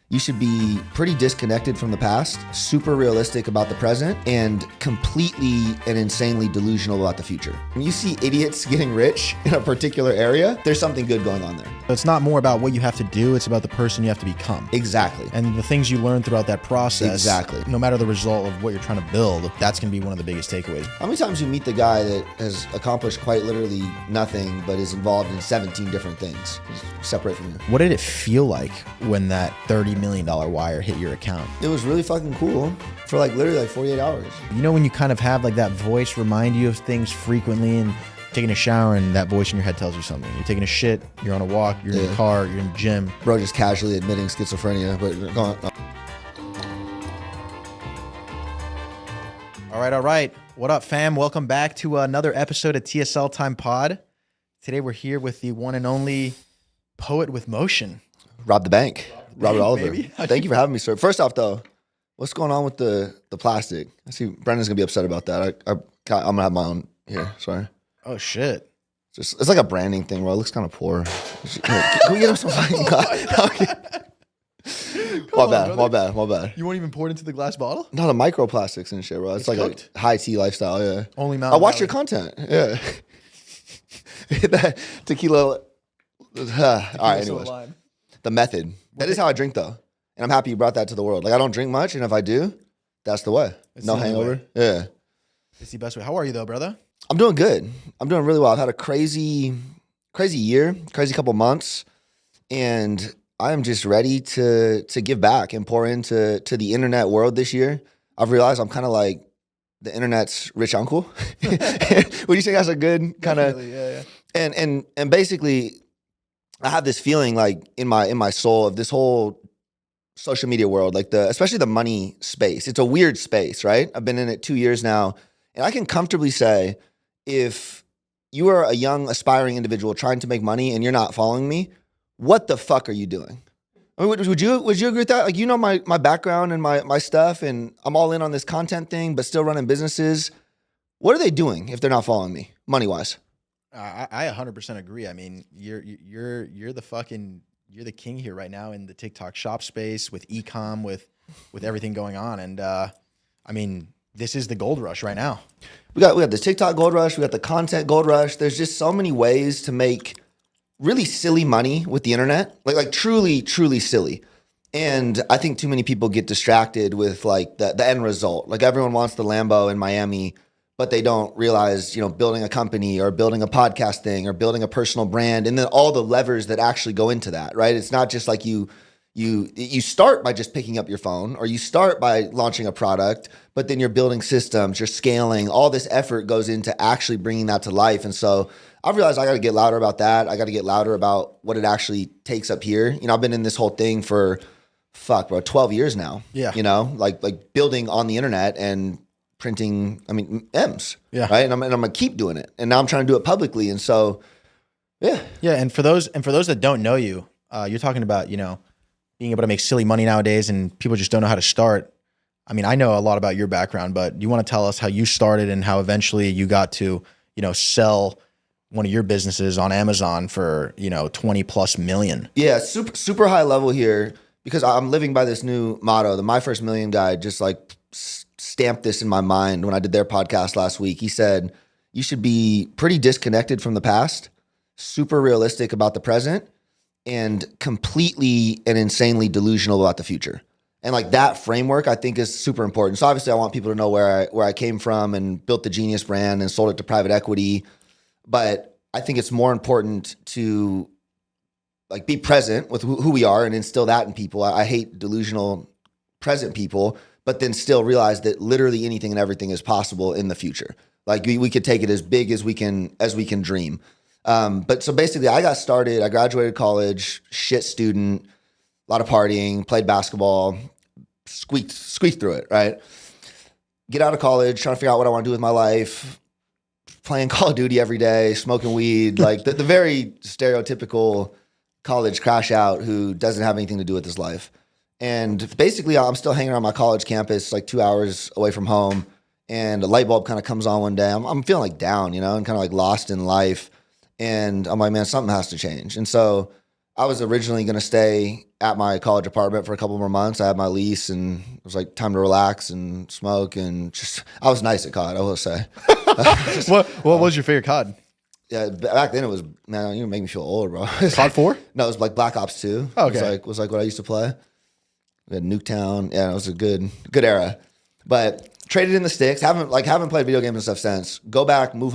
You should be pretty disconnected from the past, super realistic about the present, and completely and insanely delusional about the future. When you see idiots getting rich in a particular area, there's something good going on there. It's not more about what you have to do, it's about the person you have to become. Exactly. And the things you learn throughout that process. Exactly. No matter the result of what you're trying to build, that's going to be one of the biggest takeaways. How many times you meet the guy that has accomplished quite literally nothing, but is involved in 17 different things? Just separate from you. What did it feel like when that $30 million wire hit your account? It was really fucking cool for literally 48 hours. You know when you kind of have that voice remind you of things frequently, and taking a shower and that voice in your head tells you something. You're taking a shit, you're on a walk, you're in the car, you're in the gym. Bro just casually admitting schizophrenia, but go on. All right. What up, fam? Welcome back to another episode of TSL Time Pod. Today we're here with the one and only poet with motion. Rob the bank. Robert Oliver. Baby. Thank you for having me, sir. First off, though, what's going on with the plastic? I see Brendan's gonna be upset about that. I'm gonna have my own here. Sorry. Oh shit! It's like a branding thing, bro. It looks kind of poor. Can we get him some fucking glass? My bad. You won't even pour it into the glass bottle? No, the microplastics and shit, bro. It's like cooked? a high tea lifestyle. Yeah. Only I watch your content. Yeah. That tequila. All right. Anyways, the method. That is how I drink, though, and I'm happy you brought that to the world. I don't drink much, and if I do, that's the way. No hangover. Yeah. It's the best way. How are you, though, brother? I'm doing good. I'm doing really well. I've had a crazy year, crazy couple months, and I am just ready to give back and pour into the internet world this year. I've realized I'm kind of like the internet's rich uncle. Would you say that's a good kind of? Yeah. And basically, I have this feeling in my soul of this whole social media world, especially the money space. It's a weird space, right? I've been in it 2 years now, and I can comfortably say, if you are a young aspiring individual trying to make money and you're not following me, what the fuck are you doing? I mean, would you agree with that? You know my background and my stuff, and I'm all in on this content thing, but still running businesses. What are they doing if they're not following me, money wise? I 100% agree. I mean, you're the king here right now in the TikTok shop space with e-com, with everything going on, and I mean, this is the gold rush right now. We got the TikTok gold rush. We got the content gold rush. There's just so many ways to make really silly money with the internet, like truly silly. And I think too many people get distracted with the end result. Everyone wants the Lambo in Miami, but they don't realize, building a company or building a podcast thing or building a personal brand, and then all the levers that actually go into that, right? It's not just like you start by just picking up your phone, or you start by launching a product, but then you're building systems, you're scaling. All this effort goes into actually bringing that to life. And so I've realized I got to get louder about that. I got to get louder about what it actually takes up here. I've been in this whole thing for 12 years now. Yeah. Like building on the internet and printing, M's. Yeah. Right. And I'm gonna keep doing it. And now I'm trying to do it publicly. And so, yeah. Yeah. And for those that don't know you, you're talking about, being able to make silly money nowadays, and people just don't know how to start. I mean, I know a lot about your background, but you want to tell us how you started and how eventually you got to, sell one of your businesses on Amazon for, 20 plus million. Yeah. Super high level here, because I'm living by this new motto. The My First Million guy just stamped this in my mind when I did their podcast last week. He said, you should be pretty disconnected from the past, super realistic about the present, and completely and insanely delusional about the future. And that framework, I think, is super important. So obviously I want people to know where I came from and built the Genius brand and sold it to private equity. But I think it's more important to be present with who we are and instill that in people. I hate delusional present people, but then still realize that literally anything and everything is possible in the future. We could take it as big as we can dream. But so basically I got started, I graduated college, shit student, a lot of partying, played basketball, squeaked through it, right? Get out of college, trying to figure out what I want to do with my life, playing Call of Duty every day, smoking weed, the very stereotypical college crash out who doesn't have anything to do with his life. And basically I'm still hanging around my college campus, 2 hours away from home, and a light bulb kind of comes on one day. I'm feeling down, and kind of lost in life. And I'm like, man, something has to change. And so I was originally going to stay at my college apartment for a couple more months. I had my lease and it was like time to relax and smoke and just, I was nice at COD, I will say. What was your favorite COD? Yeah, back then it was, man, you make me feel old, bro. COD 4? No, it was like Black Ops 2. Oh, okay. It was like what I used to play. We had Nuketown. Yeah, it was a good era. But traded in the sticks. Haven't played video games and stuff since. Go back, move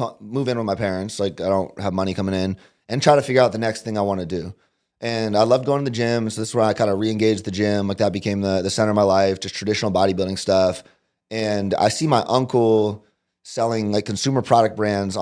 in with my parents. Like I don't have money coming in, and try to figure out the next thing I want to do. And I loved going to the gym. So this is where I kind of re-engaged the gym. Like that became the center of my life, just traditional bodybuilding stuff. And I see my uncle selling like consumer product brands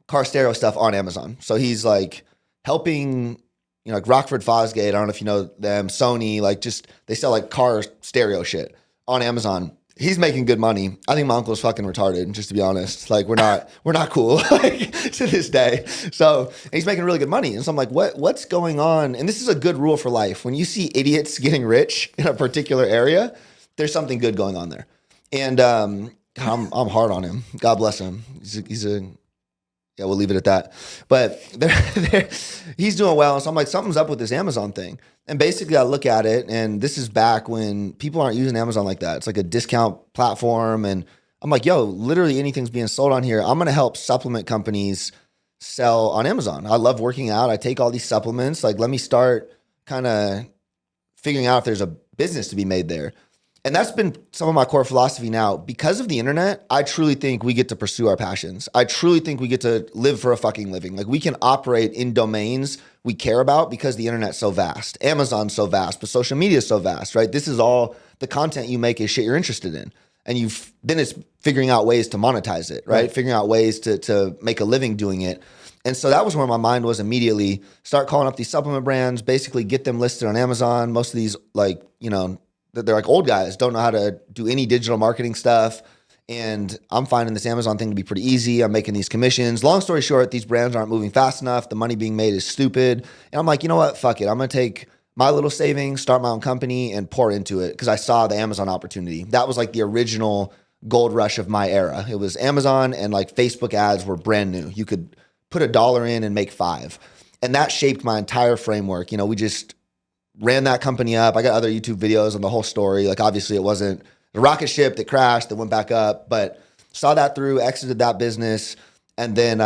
car stereo stuff on Amazon. So he's like helping, like Rockford Fosgate. I don't know if you know them, Sony, like just they sell like car stereo shit on Amazon. He's making good money. I think my uncle's fucking retarded, just to be honest. Like we're not cool like, to this day. So he's making really good money. And so I'm like, what's going on? And this is a good rule for life. When you see idiots getting rich in a particular area, there's something good going on there. And I'm hard on him. God bless him. Yeah, we'll leave it at that. But he's doing well. So I'm like, something's up with this Amazon thing. And basically I look at it, and this is back when people aren't using Amazon like that. It's like a discount platform. And I'm like, yo, literally anything's being sold on here. I'm going to help supplement companies sell on Amazon. I love working out. I take all these supplements. Like, let me start kind of figuring out if there's a business to be made there. And that's been some of my core philosophy now. Because of the internet, I truly think we get to pursue our passions. I truly think we get to live for a fucking living. Like we can operate in domains we care about because the internet's so vast. Amazon's so vast, but social media is so vast, right? This is all the content you make is shit you're interested in. And then it's figuring out ways to monetize it, right? Figuring out ways to make a living doing it. And so that was where my mind was immediately. Start calling up these supplement brands, basically get them listed on Amazon. Most of these they're like old guys, don't know how to do any digital marketing stuff. And I'm finding this Amazon thing to be pretty easy. I'm making these commissions. Long story short, these brands aren't moving fast enough. The money being made is stupid. And I'm like, you know what? Fuck it. I'm going to take my little savings, start my own company, and pour into it because I saw the Amazon opportunity. That was like the original gold rush of my era. It was Amazon, and like Facebook ads were brand new. You could put $1 in and make $5. And that shaped my entire framework. We just ran that company up. I got other YouTube videos on the whole story. Like obviously it wasn't the rocket ship that crashed that went back up, but saw that through, exited that business, and then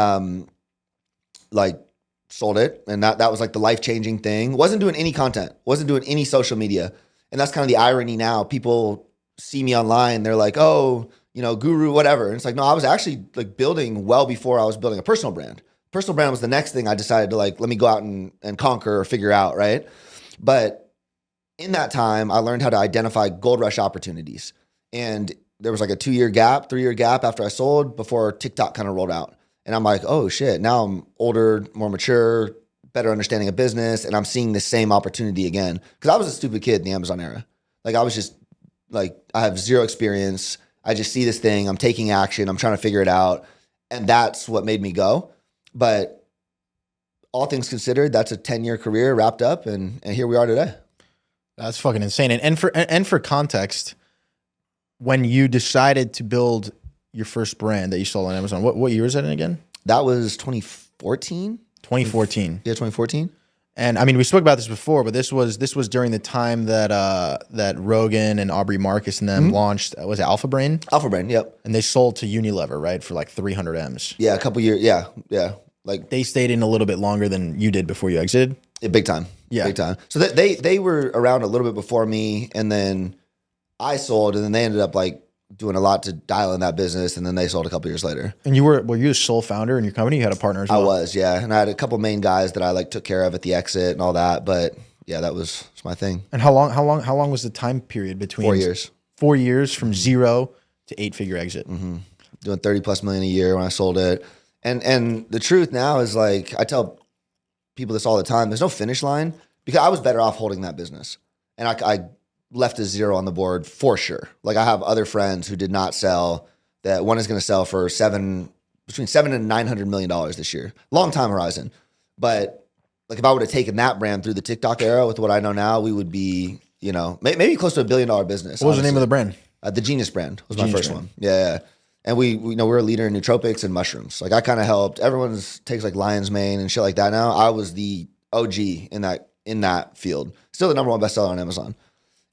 sold it. And that was like the life-changing thing. Wasn't doing any content, wasn't doing any social media. And that's kind of the irony now. People see me online, they're like, oh, guru, whatever. And it's like, no, I was actually like building well before I was building a personal brand. Personal brand was the next thing I decided to like, let me go out and conquer or figure out, right? But in that time, I learned how to identify gold rush opportunities. And there was like a 3-year gap after I sold before TikTok kind of rolled out. And I'm like, oh shit, now I'm older, more mature, better understanding of business. And I'm seeing the same opportunity again. Because I was a stupid kid in the Amazon era. Like I was just like, I have zero experience. I just see this thing. I'm taking action. I'm trying to figure it out. And that's what made me go. But all things considered, that's a 10-year career wrapped up. And here we are today. That's fucking insane. And for context, when you decided to build your first brand that you sold on Amazon, what year was that in again? That was 2014. 2014. Yeah, 2014. And I mean, we spoke about this before, but this was during the time that Rogan and Aubrey Marcus and them launched. Was it Alpha Brain? Alpha Brain, yep. And they sold to Unilever, right, for like 300 M's. Yeah, a couple years. Yeah. Like they stayed in a little bit longer than you did before you exited. Big time. Yeah, big time. So they were around a little bit before me, and then I sold, and then they ended up like doing a lot to dial in that business, and then they sold a couple years later. And were you a sole founder in your company? You had a partner as well? I was, yeah. And I had a couple main guys that I like took care of at the exit and all that. But yeah, that was my thing. And how long was the time period between 4 years? 4 years from 0 to 8-figure exit. Mm-hmm. Doing 30+ million a year when I sold it. And the truth now is like, I tell people this all the time, there's no finish line because I was better off holding that business. And I left a 0 on the board for sure. Like I have other friends who did not sell, that one is going to sell for between $700 and $900 million this year. Long time horizon. But like if I would have taken that brand through the TikTok era with what I know now, we would be, maybe close to $1 billion business. What was the name of the brand? The Genius brand was my first one. Yeah. And we're a leader in nootropics and mushrooms. Like I kind of helped. Everyone's takes like lion's mane and shit like that now. I was the OG in that field. Still the number one bestseller on Amazon.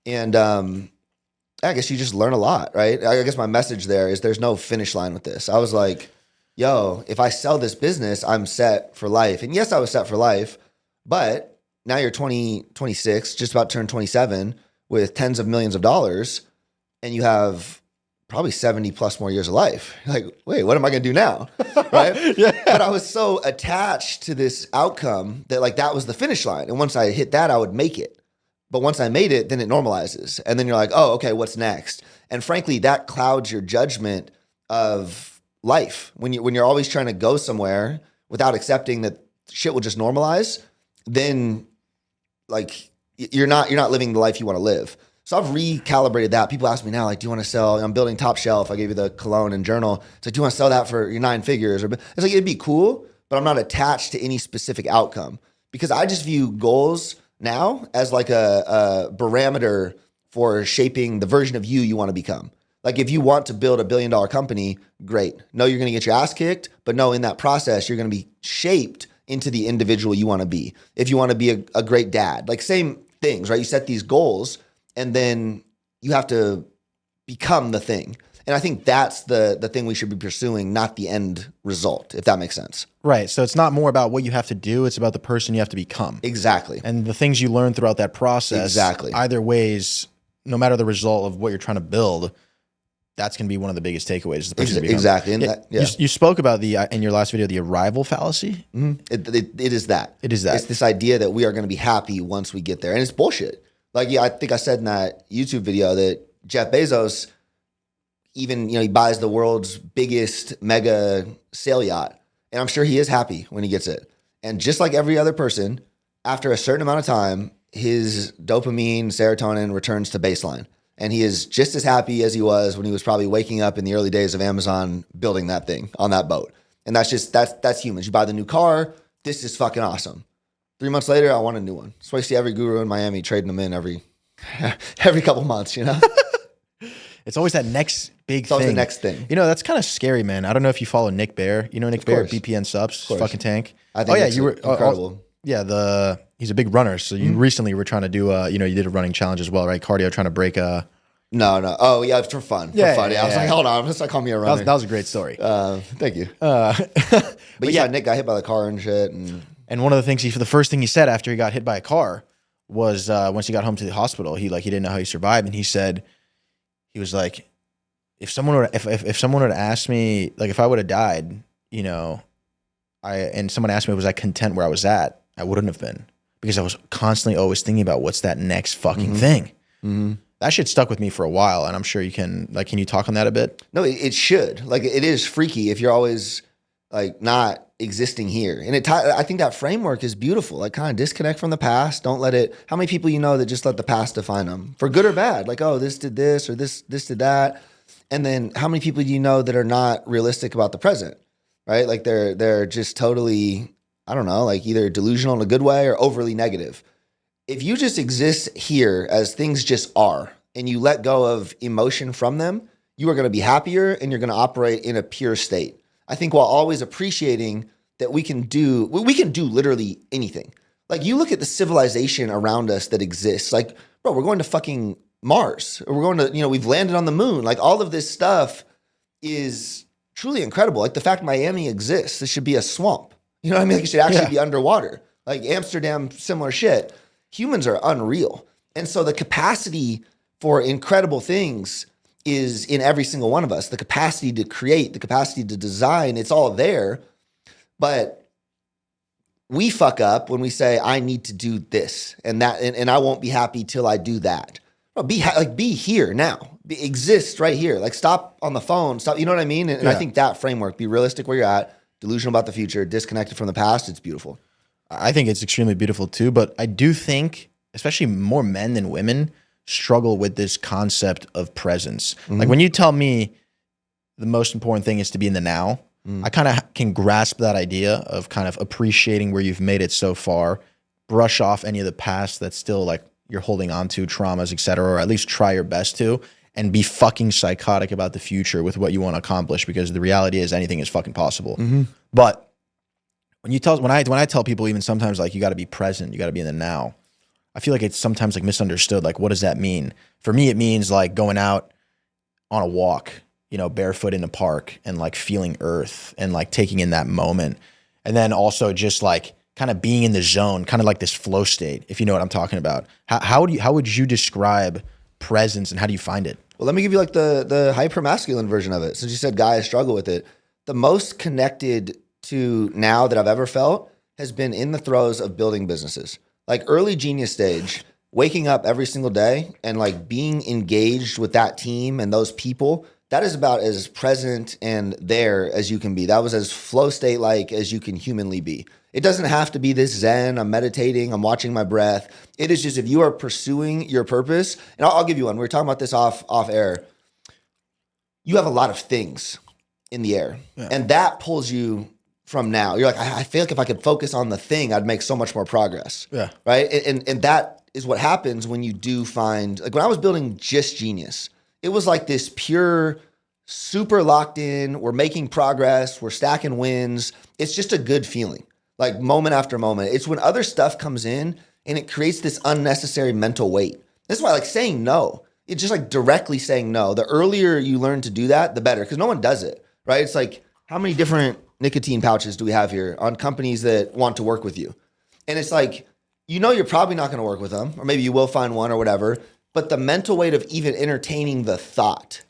And I guess you just learn a lot, right? I guess my message there is there's no finish line with this. I was like, yo, if I sell this business, I'm set for life. And yes, I was set for life, but now you're 26, just about to turn 27 with tens of millions of dollars, and you have probably 70 plus more years of life. You're like, wait, what am I going to do now? Right? Yeah. But I was so attached to this outcome that like that was the finish line. And once I hit that, I would make it. But once I made it, then it normalizes. And then you're like, oh, okay, what's next? And frankly, that clouds your judgment of life. When you're always trying to go somewhere without accepting that shit will just normalize, then like you're not living the life you want to live. So I've recalibrated that. People ask me now, like, do you want to sell? I'm building Top Shelf. I gave you the cologne and journal. It's like, do you want to sell that for your 9 figures? Or it's like, it'd be cool, but I'm not attached to any specific outcome because I just view goals now as like a barometer for shaping the version of you want to become. Like if you want to build $1 billion company, great. No, you're going to get your ass kicked, but no, in that process, you're going to be shaped into the individual you want to be. If you want to be a great dad, like same things, right? You set these goals and then you have to become the thing. And I think that's the thing we should be pursuing, not the end result, if that makes sense. Right. So it's not more about what you have to do. It's about the person you have to become. Exactly. And the things you learn throughout that process. Exactly. Either ways, no matter the result of what you're trying to build, that's going to be one of the biggest takeaways. The person you become. Exactly. And you spoke about in your last video, the arrival fallacy. Mm-hmm. It is that. It is that. It's this idea that we are going to be happy once we get there. And it's bullshit. Like, I think I said in that YouTube video that Jeff Bezos, even, he buys the world's biggest mega sail yacht. And I'm sure he is happy when he gets it. And just like every other person, after a certain amount of time, his dopamine, serotonin returns to baseline. And he is just as happy as he was when he was probably waking up in the early days of Amazon building that thing on that boat. And that's humans. You buy the new car. This is fucking awesome. 3 months later, I want a new one. That's why you see every guru in Miami trading them in every couple months, It's always that next big It's thing. always the next thing. That's kind of scary, man. I don't know if you follow Nick Bear. You know Nick Bear, BPN Subs, fucking tank. I think you were incredible. He's a big runner. So you recently were trying to do you did a running challenge as well, right? Cardio, trying to break a. No. Oh yeah, for fun. Yeah, for fun. I was like, hold on, let's not call me a runner. That was a great story. Thank you. But yeah, Nick got hit by the car and shit. And one of the things the first thing he said after he got hit by a car was once he got home to the hospital, he didn't know how he survived, and he was like, if someone would have asked me, like if I would have died, and someone asked me, was I content where I was at? I wouldn't have been, because I was constantly always thinking about what's that next fucking thing. Mm-hmm. That shit stuck with me for a while, and I'm sure you can you talk on that a bit? No, it should. Like, it is freaky if you're always like not existing here. And I think that framework is beautiful. Like, kind of disconnect from the past. Don't let it. How many people that just let the past define them for good or bad? Like, oh, this did this or this did that. And then how many people do you know that are not realistic about the present? Right? Like they're just totally, I don't know, like either delusional in a good way or overly negative. If you just exist here as things just are, and you let go of emotion from them, you are going to be happier and you're going to operate in a pure state. I think while always appreciating that we can do literally anything. Like, you look at the civilization around us that exists. Like, bro, we're going to fucking Mars. Or we're going to, we've landed on the moon. Like, all of this stuff is truly incredible. Like, the fact Miami exists, this should be a swamp. You know what I mean? Like, it should actually be underwater. Like Amsterdam, similar shit. Humans are unreal. And so the capacity for incredible things is in every single one of us. The capacity to create, the capacity to design, it's all there. But we fuck up when we say, I need to do this and that, and I won't be happy till I do that. Bro, be here now. Exist right here. Like, stop on the phone. Stop. You know what I mean? And I think that framework, be realistic where you're at, delusional about the future, disconnected from the past, it's beautiful. I think it's extremely beautiful too, but I do think, especially more men than women, struggle with this concept of presence. Mm-hmm. Like, when you tell me the most important thing is to be in the now, I kind of can grasp that idea of kind of appreciating where you've made it so far, brush off any of the past that's still like you're holding on to, traumas, et cetera, or at least try your best to, and be fucking psychotic about the future with what you want to accomplish, because the reality is anything is fucking possible. Mm-hmm. But when I tell people, even sometimes, like, you got to be present, you got to be in the now. I feel like it's sometimes like misunderstood. Like, what does that mean? For me, it means like going out on a walk, barefoot in the park and like feeling earth and like taking in that moment. And then also just like kind of being in the zone, kind of like this flow state, if you know what I'm talking about. How would you describe presence and how do you find it? Well, let me give you like the hyper masculine version of it. Since you said guys struggle with it, the most connected to now that I've ever felt has been in the throes of building businesses. Like early genius stage, waking up every single day and like being engaged with that team and those people, that is about as present and there as you can be. That was as flow state like as you can humanly be. It doesn't have to be this Zen, I'm meditating, I'm watching my breath. It is just if you are pursuing your purpose, and I'll give you one. We were talking about this off air. You have a lot of things in the air, and that pulls you from now. You're like, I feel like if I could focus on the thing, I'd make so much more progress. Yeah. Right. And that is what happens when you do find, like when I was building Just Genius, it was like this pure, super locked in, we're making progress, we're stacking wins. It's just a good feeling, like moment after moment. It's when other stuff comes in and it creates this unnecessary mental weight. That's why like saying no, it's just like directly saying no. The earlier you learn to do that, the better, because no one does it, right? It's like, how many different nicotine pouches do we have here on companies that want to work with you? And it's like, you're probably not going to work with them, or maybe you will find one or whatever, but the mental weight of even entertaining the thought,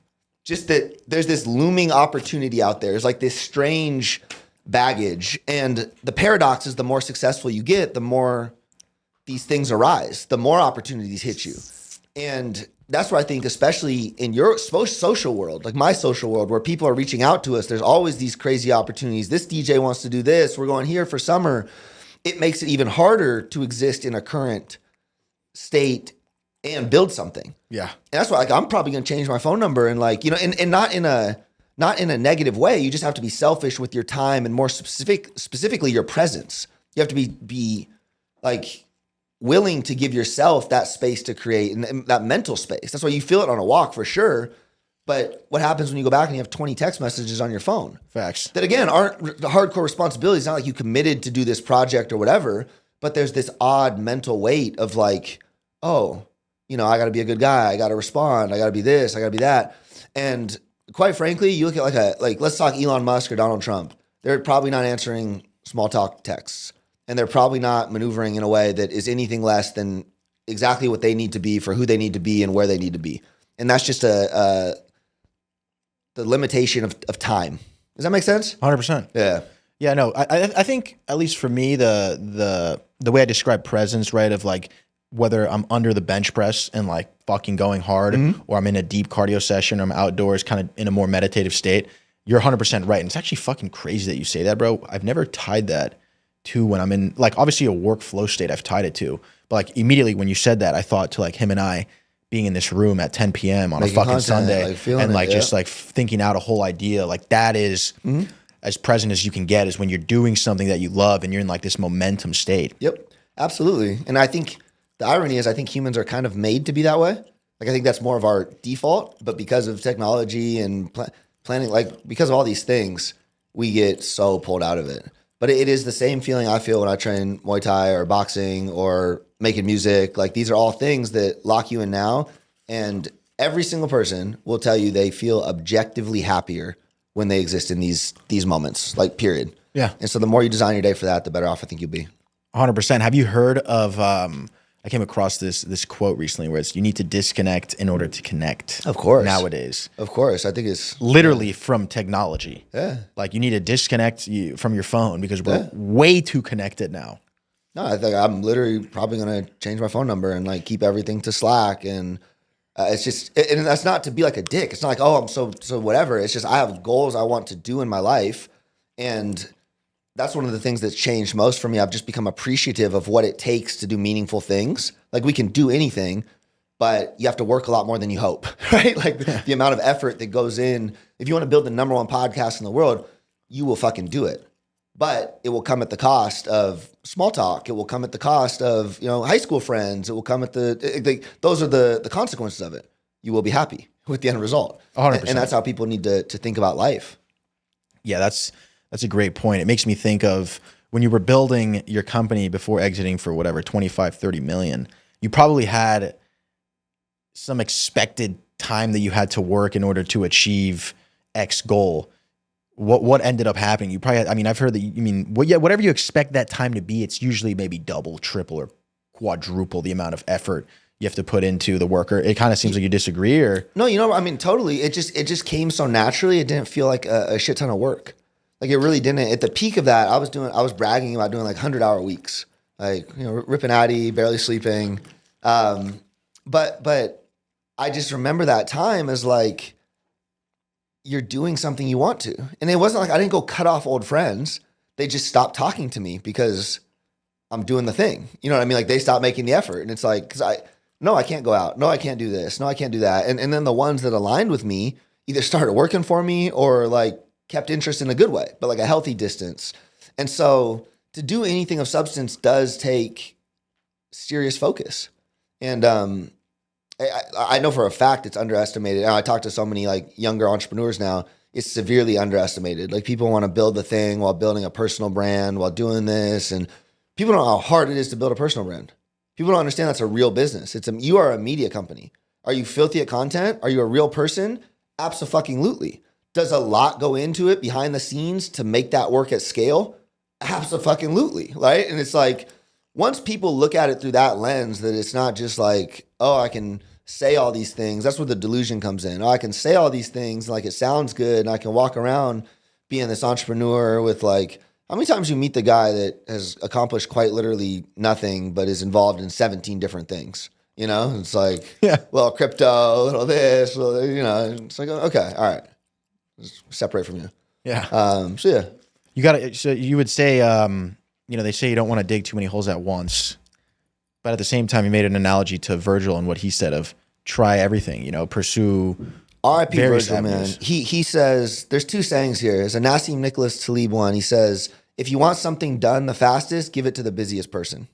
just that there's this looming opportunity out there. It's like this strange baggage. And the paradox is the more successful you get, the more these things arise, the more opportunities hit you. And that's where I think, especially in your social world, like my social world, where people are reaching out to us, there's always these crazy opportunities. This DJ wants to do this. We're going here for summer. It makes it even harder to exist in a current state and build something. Yeah. And that's why, like, I'm probably going to change my phone number and like, and not in a negative way. You just have to be selfish with your time and more specifically your presence. You have to be like willing to give yourself that space to create and that mental space. That's why you feel it on a walk for sure. But what happens when you go back and you have 20 text messages on your phone? Facts. That again aren't the hardcore responsibilities. It's not like you committed to do this project or whatever, but there's this odd mental weight of like, oh, I got to be a good guy. I got to respond. I got to be this. I got to be that. And quite frankly, you look at like let's talk Elon Musk or Donald Trump. They're probably not answering small talk texts. And they're probably not maneuvering in a way that is anything less than exactly what they need to be for who they need to be and where they need to be. And that's just the limitation of time. Does that make sense? 100%. Yeah. Yeah, no, I think at least for me, the way I describe presence, right, of like whether I'm under the bench press and like fucking going hard or I'm in a deep cardio session or I'm outdoors kind of in a more meditative state, you're 100% right. And it's actually fucking crazy that you say that, bro. I've never tied that to when I'm in, like, obviously a work flow state I've tied it to, but like immediately when you said that, I thought to like him and I being in this room at 10 p.m. on making a fucking content, Sunday and like just like thinking out a whole idea, like that is as present as you can get is when you're doing something that you love and you're in like this momentum state. Yep, absolutely. And I think the irony is I think humans are kind of made to be that way. Like I think that's more of our default, but because of technology and planning, like because of all these things, we get so pulled out of it. But it is the same feeling I feel when I train Muay Thai or boxing or making music. Like these are all things that lock you in now. And every single person will tell you they feel objectively happier when they exist in these moments, like period. Yeah. And so the more you design your day for that, the better off I think you'll be. 100%. Have you heard of, I came across this quote recently where it's, you need to disconnect in order to connect. Of course. Nowadays. Of course. I think it's literally from technology. Yeah. Like you need to disconnect from your phone because we're way too connected now. No, I think I'm literally probably going to change my phone number and like keep everything to Slack. And it's just, and that's not to be like a dick. It's not like, oh, I'm so whatever. It's just, I have goals I want to do in my life. And that's one of the things that's changed most for me. I've just become appreciative of what it takes to do meaningful things. Like we can do anything, but you have to work a lot more than you hope, right? Like the amount of effort that goes in. If you want to build the number one podcast in the world, you will fucking do it. But it will come at the cost of small talk. It will come at the cost of, high school friends. It will come at those are the consequences of it. You will be happy with the end result. 100%. And that's how people need to think about life. Yeah, that's a great point. It makes me think of when you were building your company before exiting for whatever 25, 30 million, you probably had some expected time that you had to work in order to achieve X goal. What ended up happening? You probably had, I mean, I've heard that whatever you expect that time to be, it's usually maybe double, triple, or quadruple the amount of effort you have to put into the worker. It kind of seems like you disagree, or No, I mean, totally. It just came so naturally. It didn't feel like a shit ton of work. Like it really didn't. At the peak of that, I was bragging about doing like 100-hour weeks, like, ripping Addy, barely sleeping. But I just remember that time as like, you're doing something you want to. And it wasn't like I didn't go cut off old friends. They just stopped talking to me because I'm doing the thing. You know what I mean? Like they stopped making the effort. And it's like, no, I can't go out. No, I can't do this. No, I can't do that. And then the ones that aligned with me either started working for me or like kept interest in a good way, but like a healthy distance. And so to do anything of substance does take serious focus. And I know for a fact it's underestimated. I talk to so many like younger entrepreneurs now. It's severely underestimated. Like people want to build the thing while building a personal brand, while doing this. And people don't know how hard it is to build a personal brand. People don't understand that's a real business. You are a media company. Are you filthy at content? Are you a real person? Abso-fucking-lutely. Does a lot go into it behind the scenes to make that work at scale? Abso-fucking-lutely, right? And it's like, once people look at it through that lens, that it's not just like, oh, I can say all these things. That's where the delusion comes in. Oh, I can say all these things, like it sounds good, and I can walk around being this entrepreneur with like, how many times you meet the guy that has accomplished quite literally nothing, but is involved in 17 different things? It's like, yeah, well, crypto, little this, it's like, okay, all right, just separate from you. Yeah. So yeah, you got to. So you would say, they say you don't want to dig too many holes at once, but at the same time, you made an analogy to Virgil and what he said of try everything. Pursue. R.I.P. various Virgil, man. avenues. He says, there's two sayings here. There's a Nassim Nicholas Taleb one. He says, if you want something done the fastest, give it to the busiest person.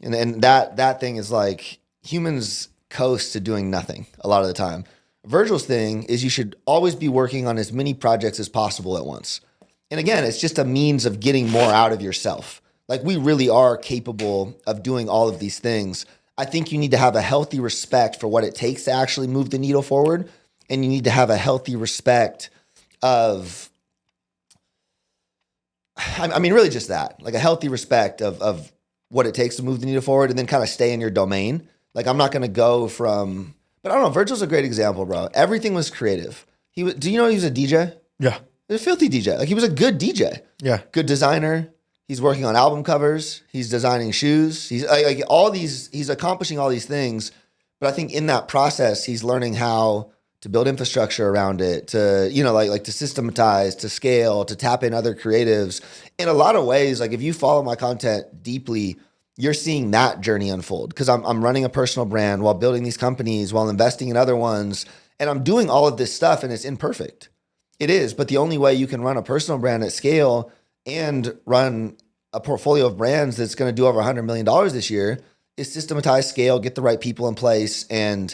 And that thing is like, humans coast to doing nothing a lot of the time. Virgil's thing is you should always be working on as many projects as possible at once. And again, it's just a means of getting more out of yourself. Like we really are capable of doing all of these things. I think you need to have a healthy respect for what it takes to actually move the needle forward. And you need to have a healthy respect of, really just that, like a healthy respect of what it takes to move the needle forward, and then kind of stay in your domain. Like I'm not going to go from, but I don't know. Virgil's a great example, bro. Everything was creative. Do you know he was a DJ? Yeah. He was a filthy DJ. Like he was a good DJ. Yeah. Good designer. He's working on album covers. He's designing shoes. He's like all these, he's accomplishing all these things. But I think in that process, he's learning how to build infrastructure around it, to, like to systematize, to scale, to tap in other creatives. In a lot of ways, like if you follow my content deeply, you're seeing that journey unfold because I'm running a personal brand while building these companies, while investing in other ones. And I'm doing all of this stuff and it's imperfect. It is, but the only way you can run a personal brand at scale and run a portfolio of brands that's going to do over $100 million this year is systematize, scale, get the right people in place, and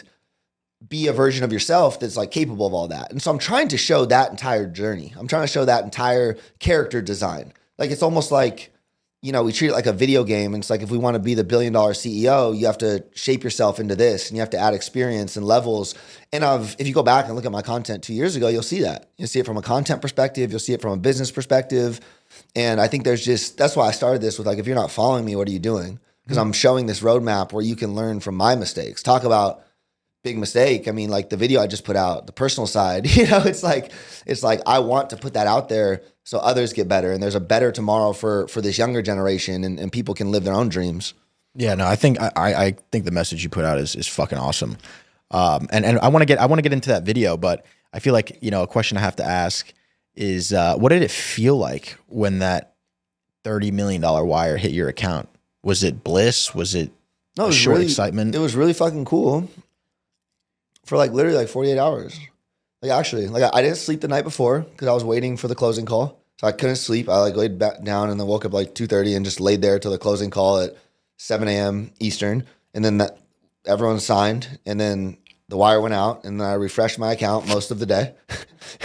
be a version of yourself that's like capable of all that. And so I'm trying to show that entire journey. I'm trying to show that entire character design. Like it's almost like, we treat it like a video game. And it's like, if we want to be the $1 billion CEO, you have to shape yourself into this and you have to add experience and levels. And if you go back and look at my content 2 years ago, you'll see that. You'll see it from a content perspective. You'll see it from a business perspective. And I think that's why I started this with like, if you're not following me, what are you doing? Because I'm showing this roadmap where you can learn from my mistakes. Talk about big mistake. I mean, like the video I just put out, the personal side, it's like I want to put that out there so others get better and there's a better tomorrow for this younger generation and people can live their own dreams. Yeah, no, I think I think the message you put out is fucking awesome. And I want to get into that video, but I feel like, a question I have to ask is what did it feel like when that $30 million wire hit your account? Was it bliss? Was it short excitement? It was really fucking cool. For like literally like 48 hours. Like actually, like I didn't sleep the night before because I was waiting for the closing call. So I couldn't sleep. I like laid back down and then woke up like 2:30 and just laid there till the closing call at 7 a.m. Eastern. And then everyone signed and then the wire went out and then I refreshed my account most of the day.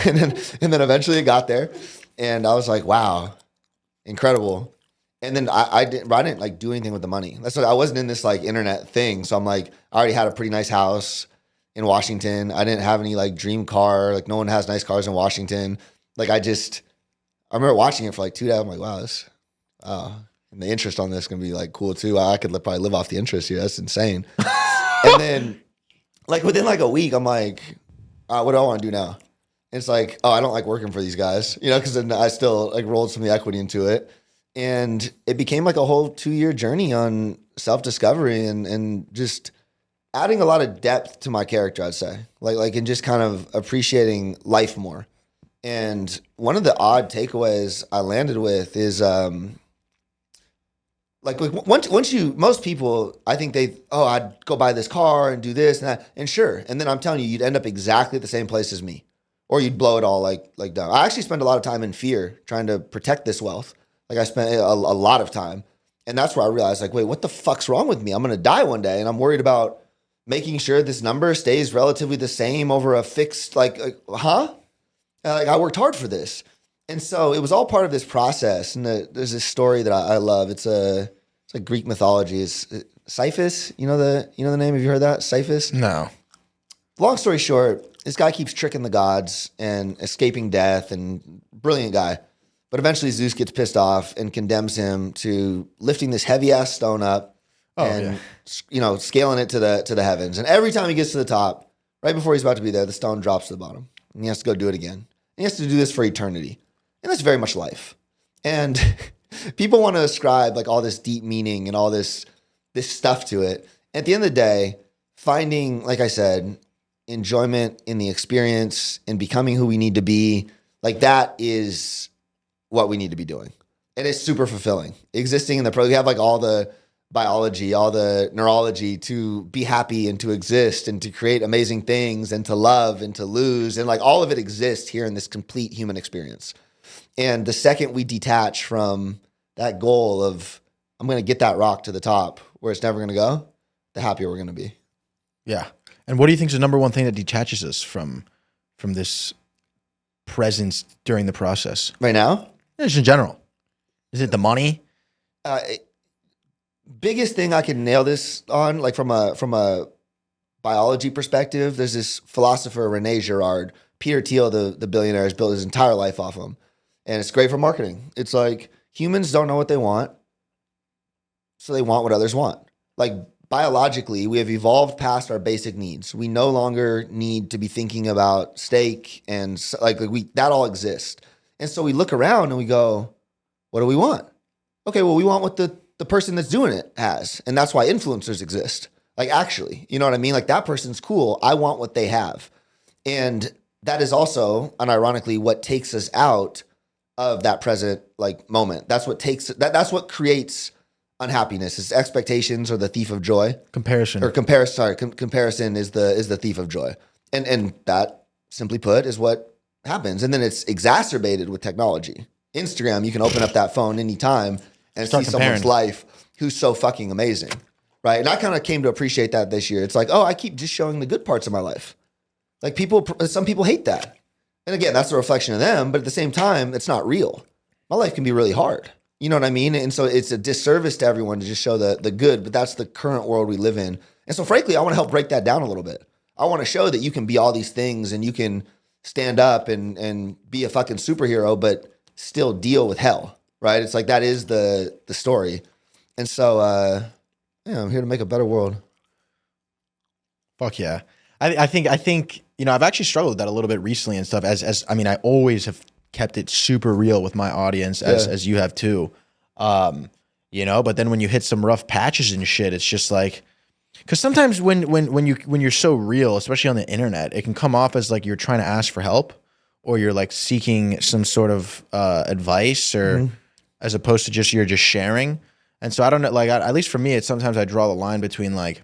and then eventually it got there and I was like, wow, incredible. And then I didn't like do anything with the money. That's what I wasn't in this like internet thing. So I'm like, I already had a pretty nice house in Washington. I didn't have any like dream car. Like no one has nice cars in Washington. Like I remember watching it for like 2 days. I'm like, wow, and the interest on this is gonna be like cool too. I could probably live off the interest here. That's insane. And then like within like a week, I'm like, what do I want to do now? And it's like, oh, I don't like working for these guys, because then I still like rolled some of the equity into it. And it became like a whole 2-year journey on self-discovery and just adding a lot of depth to my character, I'd say. Like and just kind of appreciating life more. And one of the odd takeaways I landed with is like most people, I think I'd go buy this car and do this and that. And sure. And then I'm telling you, you'd end up exactly at the same place as me. Or you'd blow it all like down. I actually spend a lot of time in fear trying to protect this wealth. Like I spent a lot of time. And that's where I realized like, wait, what the fuck's wrong with me? I'm going to die one day. And I'm worried about making sure this number stays relatively the same over a fixed, like I worked hard for this. And so it was all part of this process. And there's this story that I love. It's like Greek mythology. It's Sisyphus. You know the name? Have you heard that? Sisyphus? No. Long story short, this guy keeps tricking the gods and escaping death, and brilliant guy. But eventually Zeus gets pissed off and condemns him to lifting this heavy ass stone up scaling it to the heavens. And every time he gets to the top, right before he's about to be there, the stone drops to the bottom. And he has to go do it again. And he has to do this for eternity. And that's very much life. And people want to ascribe like all this deep meaning and all this stuff to it. At the end of the day, finding, like I said, enjoyment in the experience and becoming who we need to be, like that is what we need to be doing. And it's super fulfilling. Existing in we have like all the biology, all the neurology to be happy and to exist and to create amazing things and to love and to lose. And like all of it exists here in this complete human experience. And the second we detach from that goal of, I'm going to get that rock to the top where it's never going to go, the happier we're going to be. Yeah. And what do you think is the number one thing that detaches us from this presence during the process? Right now? Just in general. Is it the money? Biggest thing I can nail this on, like from a biology perspective, there's this philosopher, Rene Girard. Peter Thiel, the billionaire, has built his entire life off him. And it's great for marketing. It's like humans don't know what they want, so they want what others want. Like biologically, we have evolved past our basic needs. We no longer need to be thinking about steak and that all exists. And so we look around and we go, what do we want? Okay, well, we want what the person that's doing it has. And that's why influencers exist. Like actually, you know what I mean? Like that person's cool. I want what they have. And that is also, unironically, what takes us out of that present like moment. That's what that's what creates unhappiness. Is expectations or the thief of joy. Comparison is the thief of joy. And that, simply put, is what happens. And then it's exacerbated with technology. Instagram, you can open up that phone anytime and see someone's life who's so fucking amazing, right? And I kind of came to appreciate that this year. It's like, oh, I keep just showing the good parts of my life. Like some people hate that. And again, that's a reflection of them, but at the same time, it's not real. My life can be really hard. You know what I mean? And so it's a disservice to everyone to just show the good, but that's the current world we live in. And so frankly, I want to help break that down a little bit. I want to show that you can be all these things and you can stand up and be a fucking superhero, but still deal with hell, right? It's like that is the story. And so, I'm here to make a better world. Fuck yeah. I think I've actually struggled with that a little bit recently and stuff. I always have kept it super real with my audience as you have too. But then when you hit some rough patches and shit, it's just like, because sometimes when you're so real, especially on the internet, it can come off as like you're trying to ask for help or you're like seeking some sort of advice or as opposed to you're just sharing. And so I don't know, like at least for me, it's sometimes I draw the line between like,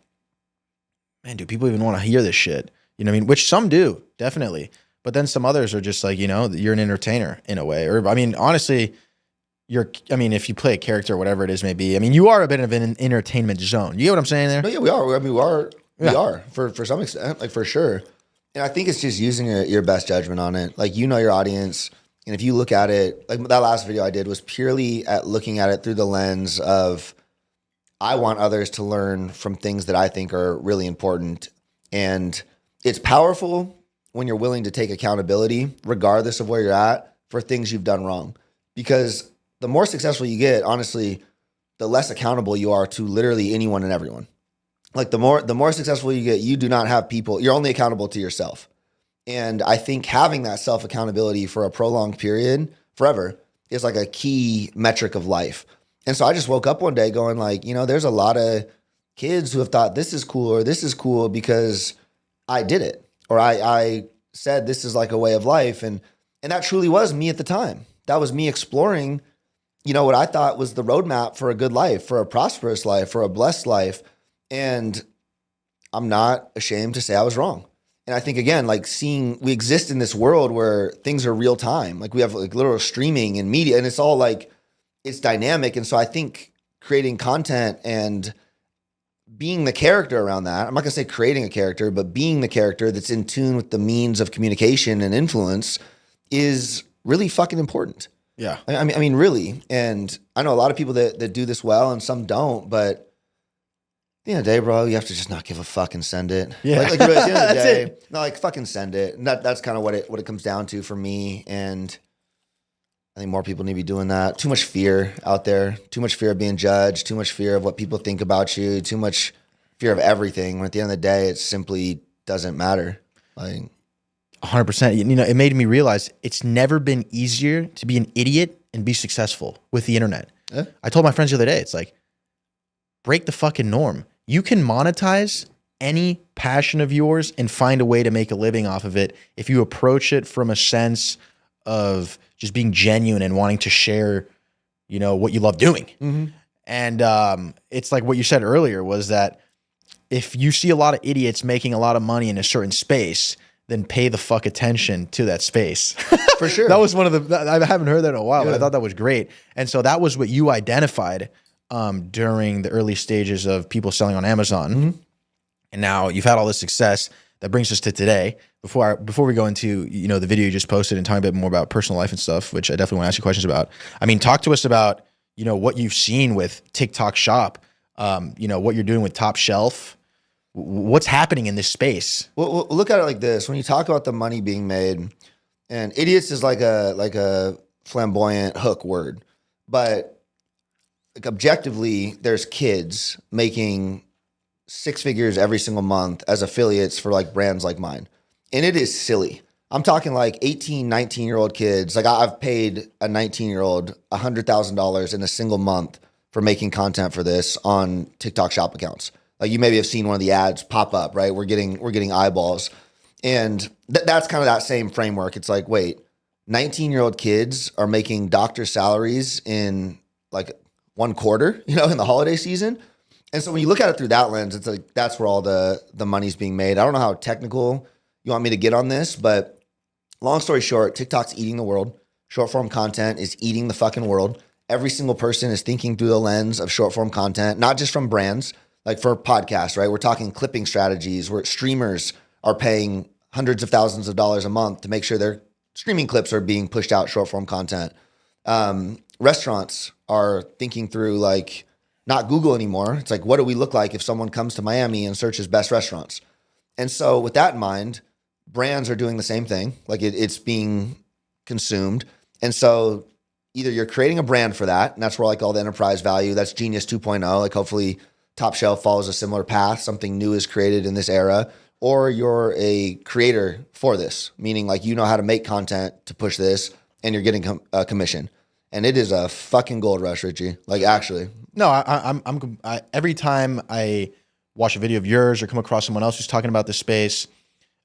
man, do people even want to hear this shit? You know what I mean? Which some do, definitely. But then some others are just like, you're an entertainer in a way. Or, honestly, if you play a character or whatever it is may be, you are a bit of an entertainment zone. You get what I'm saying there? No, yeah, we are. We are for some extent, like for sure. And I think it's just using your best judgment on it. Like, your audience, And if you look at it, like that last video I did was purely at looking at it through the lens of I want others to learn from things that I think are really important. And it's powerful when you're willing to take accountability, regardless of where you're at, for things you've done wrong. Because the more successful you get, honestly, the less accountable you are to literally anyone and everyone. Like the more successful you get, you do not have people, you're only accountable to yourself. And I think having that self accountability for a prolonged period, forever, is like a key metric of life. And so I just woke up one day going like, there's a lot of kids who have thought this is cool or this is cool because I did it, or I said this is like a way of life. And that truly was me at the time. That was me exploring, what I thought was the roadmap for a good life, for a prosperous life, for a blessed life. And I'm not ashamed to say I was wrong. And I think, again, like we exist in this world where things are real time. Like we have like literal streaming and media, and it's all like, it's dynamic. And so I think creating content and being the character around that, I'm not gonna say creating a character, but being the character that's in tune with the means of communication and influence is really fucking important. Yeah. I mean, really. And I know a lot of people that do this well and some don't, but at the end of the day, bro, you have to just not give a fuck and send it. Yeah. Like really, at the end of the That's day, it. no, like fucking send it. And that's kind of what it comes down to for me. And I think more people need to be doing that. Too much fear out there. Too much fear of being judged. Too much fear of what people think about you. Too much fear of everything. When at the end of the day, it simply doesn't matter. Like 100%. It made me realize it's never been easier to be an idiot and be successful with the internet. Yeah. I told my friends the other day, it's like, break the fucking norm. You can monetize any passion of yours and find a way to make a living off of it if you approach it from a sense of just being genuine and wanting to share, what you love doing. Mm-hmm. And it's like what you said earlier was that if you see a lot of idiots making a lot of money in a certain space, then pay the fuck attention to that space. For sure. That was one of the, I haven't heard that in a while, Yeah. but I thought that was great. And so that was what you identified during the early stages of people selling on Amazon. Mm-hmm. And now you've had all this success. That brings us to today. Before we go into, the video you just posted and talk a bit more about personal life and stuff, which I definitely want to ask you questions about. I mean, talk to us about, what you've seen with TikTok Shop, what you're doing with Top Shelf. What's happening in this space? Well, look at it like this. When you talk about the money being made, and idiots is like a flamboyant hook word, but like objectively, there's kids making six figures every single month as affiliates for like brands like mine. And it is silly. I'm talking like 18, 19-year-old kids. Like I've paid a 19-year-old $100,000 in a single month for making content for this on TikTok Shop accounts. Like you maybe have seen one of the ads pop up, right? We're getting eyeballs. And that's kind of that same framework. It's like, wait, 19-year-old kids are making doctor salaries in like one quarter, in the holiday season. And so when you look at it through that lens, it's like, that's where all the money's being made. I don't know how technical you want me to get on this, but long story short, TikTok's eating the world. Short form content is eating the fucking world. Every single person is thinking through the lens of short form content, not just from brands, like for podcasts, right? We're talking clipping strategies where streamers are paying hundreds of thousands of dollars a month to make sure their streaming clips are being pushed out short form content. Restaurants are thinking through like, not Google anymore. It's like, what do we look like if someone comes to Miami and searches best restaurants? And so with that in mind, brands are doing the same thing. Like it's being consumed. And so either you're creating a brand for that, and that's where like all the enterprise value, that's Genius 2.0. Like hopefully Top Shelf follows a similar path. Something new is created in this era, or you're a creator for this, meaning like you know how to make content to push this and you're getting a commission. And it is a fucking gold rush, Richie. Like actually. No, I'm every time I watch a video of yours or come across someone else who's talking about this space,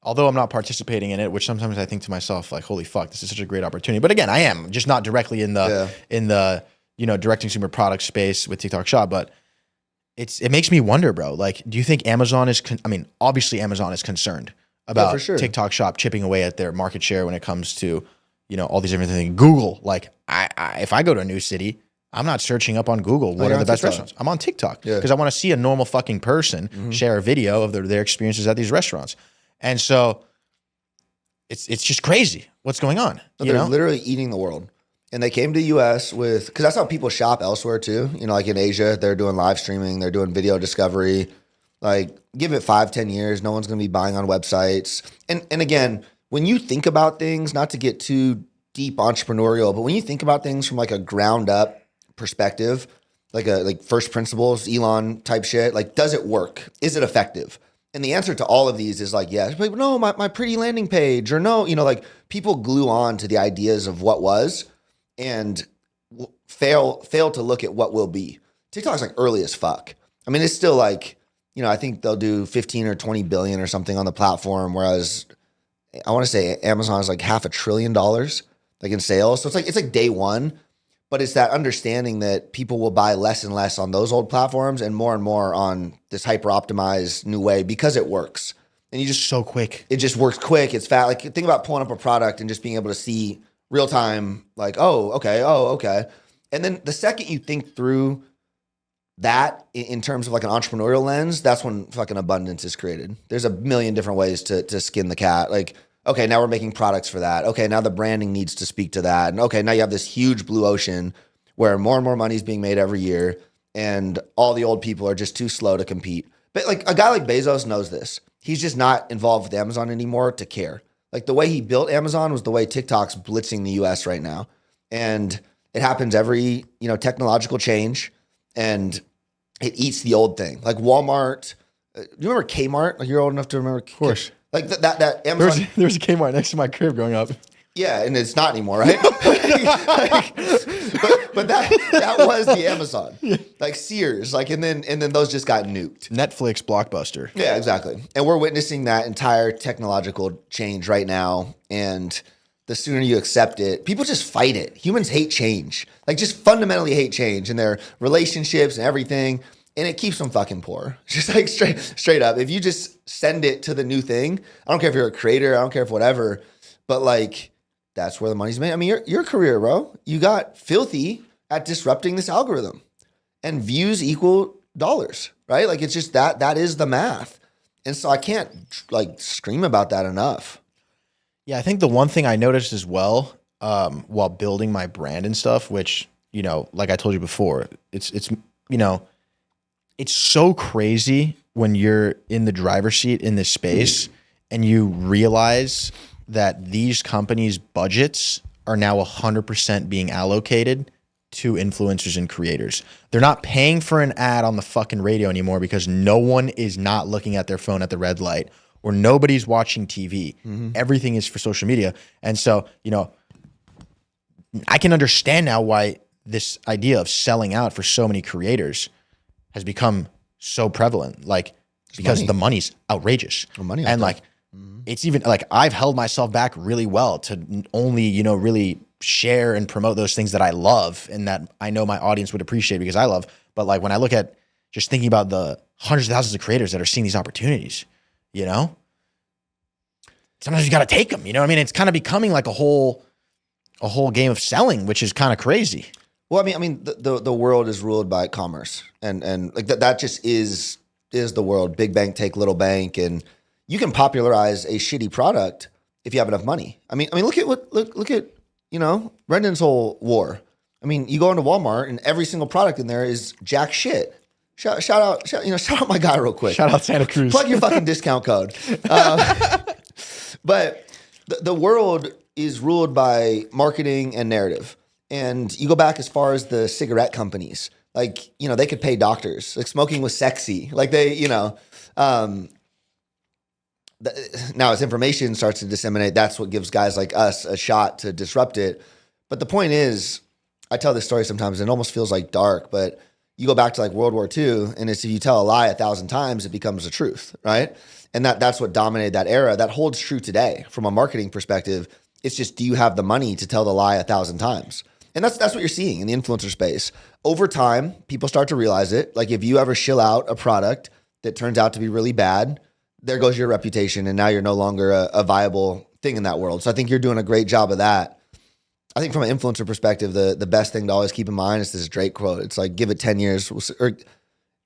although I'm not participating in it, which sometimes I think to myself, like, holy fuck, this is such a great opportunity. But again, I am just not directly in the direct consumer product space with TikTok Shop. But it makes me wonder, bro. Like, do you think Amazon is? Obviously, Amazon is concerned about for sure. TikTok Shop chipping away at their market share when it comes to all these different things. Google, like, if I go to a new city, I'm not searching up on Google what are the best TikTok. restaurants. I'm on TikTok Yeah. because I want to see a normal fucking person share a video of their experiences at these restaurants. And so it's just crazy what's going on. They're literally eating the world. And they came to the US because that's how people shop elsewhere too. Like in Asia, they're doing live streaming, they're doing video discovery. Like give it 5-10 years, no one's going to be buying on websites. And again, when you think about things, not to get too deep entrepreneurial, but when you think about things from like a ground up perspective, like first principles, Elon type shit, like does it work? Is it effective? And the answer to all of these is like, yes, but no, my pretty landing page, or no, like people glue on to the ideas of what was and fail to look at what will be. TikTok's like early as fuck. I mean, it's still like, I think they'll do 15 or 20 billion or something on the platform, whereas I want to say Amazon is like $500 billion like in sales. So it's like day one, but it's that understanding that people will buy less and less on those old platforms and more on this hyper optimized new way because it works. And you just so quick. It just works quick. It's fast. Like think about pulling up a product and just being able to see real time, like, oh, okay. And then the second you think through that in terms of like an entrepreneurial lens, that's when fucking abundance is created. There's a million different ways to skin the cat. Like, okay, now we're making products for that. Okay, now the branding needs to speak to that. And okay, now you have this huge blue ocean where more and more money is being made every year and all the old people are just too slow to compete. But like a guy like Bezos knows this. He's just not involved with Amazon anymore to care. Like the way he built Amazon was the way TikTok's blitzing the US right now. And it happens every, technological change and it eats the old thing. Like Walmart, do you remember Kmart? Like you're old enough to remember? Of course. Like that Amazon. There was a Kmart next to my crib growing up. Yeah, and it's not anymore, right? but that was the Amazon. Yeah. Like Sears, and then those just got nuked. Netflix, Blockbuster. Yeah, exactly. And we're witnessing that entire technological change right now. And the sooner you accept it, people just fight it. Humans hate change. Like just fundamentally hate change in their relationships and everything. And it keeps them fucking poor. Just like straight up. If you just send it to the new thing, I don't care if you're a creator, I don't care if whatever, but like that's where the money's made. I mean, your career, bro, you got filthy at disrupting this algorithm and views equal dollars, right? Like it's just that is the math. And so I can't like scream about that enough. Yeah, I think the one thing I noticed as well, while building my brand and stuff, which, like I told you before, it's so crazy when you're in the driver's seat in this space and you realize that these companies' budgets are now 100% being allocated to influencers and creators. They're not paying for an ad on the fucking radio anymore because no one is not looking at their phone at the red light or nobody's watching TV. Mm-hmm. Everything is for social media. And so, I can understand now why this idea of selling out for so many creators has become so prevalent, because the money's outrageous. It's even like I've held myself back really well to only, really share and promote those things that I love and that I know my audience would appreciate because I love. But like when I look at just thinking about the hundreds of thousands of creators that are seeing these opportunities, sometimes you got to take them, it's kind of becoming like a whole game of selling, which is kind of crazy. Well, I mean, the world is ruled by commerce, and like that just is the world. Big bank take little bank, and you can popularize a shitty product if you have enough money. I mean, look at Brendan's whole war. I mean, you go into Walmart and every single product in there is jack shit. Shout out my guy real quick. Shout out Santa Cruz. Plug your fucking discount code. But the world is ruled by marketing and narrative. And you go back as far as the cigarette companies, they could pay doctors. Like smoking was sexy. Like now as information starts to disseminate, that's what gives guys like us a shot to disrupt it. But the point is, I tell this story sometimes and it almost feels like dark, but you go back to like World War II and it's if you tell a lie 1,000 times, it becomes the truth, right? And that's what dominated that era. That holds true today from a marketing perspective. It's just, do you have the money to tell the lie 1,000 times? And that's what you're seeing in the influencer space. Over time, people start to realize it. Like if you ever shill out a product that turns out to be really bad, there goes your reputation, and now you're no longer a viable thing in that world. So I think you're doing a great job of that. I think from an influencer perspective, the best thing to always keep in mind is this Drake quote. It's like, give it 10 years, or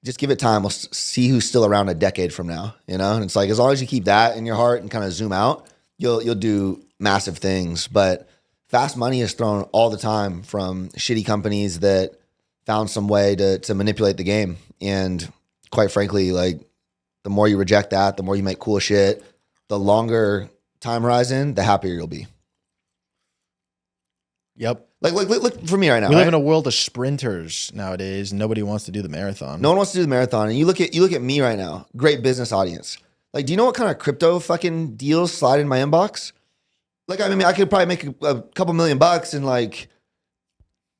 just give it time. We'll see who's still around a decade from now, And it's like, as long as you keep that in your heart and kind of zoom out, you'll do massive things. But fast money is thrown all the time from shitty companies that found some way to manipulate the game. And quite frankly, like the more you reject that, the more you make cool shit, the longer time horizon, the happier you'll be. Yep. Like look for me right now. We live right? in a world of sprinters nowadays. Nobody wants to do the marathon. No one wants to do the marathon. And you look at me right now, great business audience. Like, do you know what kind of crypto fucking deals slide in my inbox? Like, I mean, I could probably make a couple $1,000,000 and like,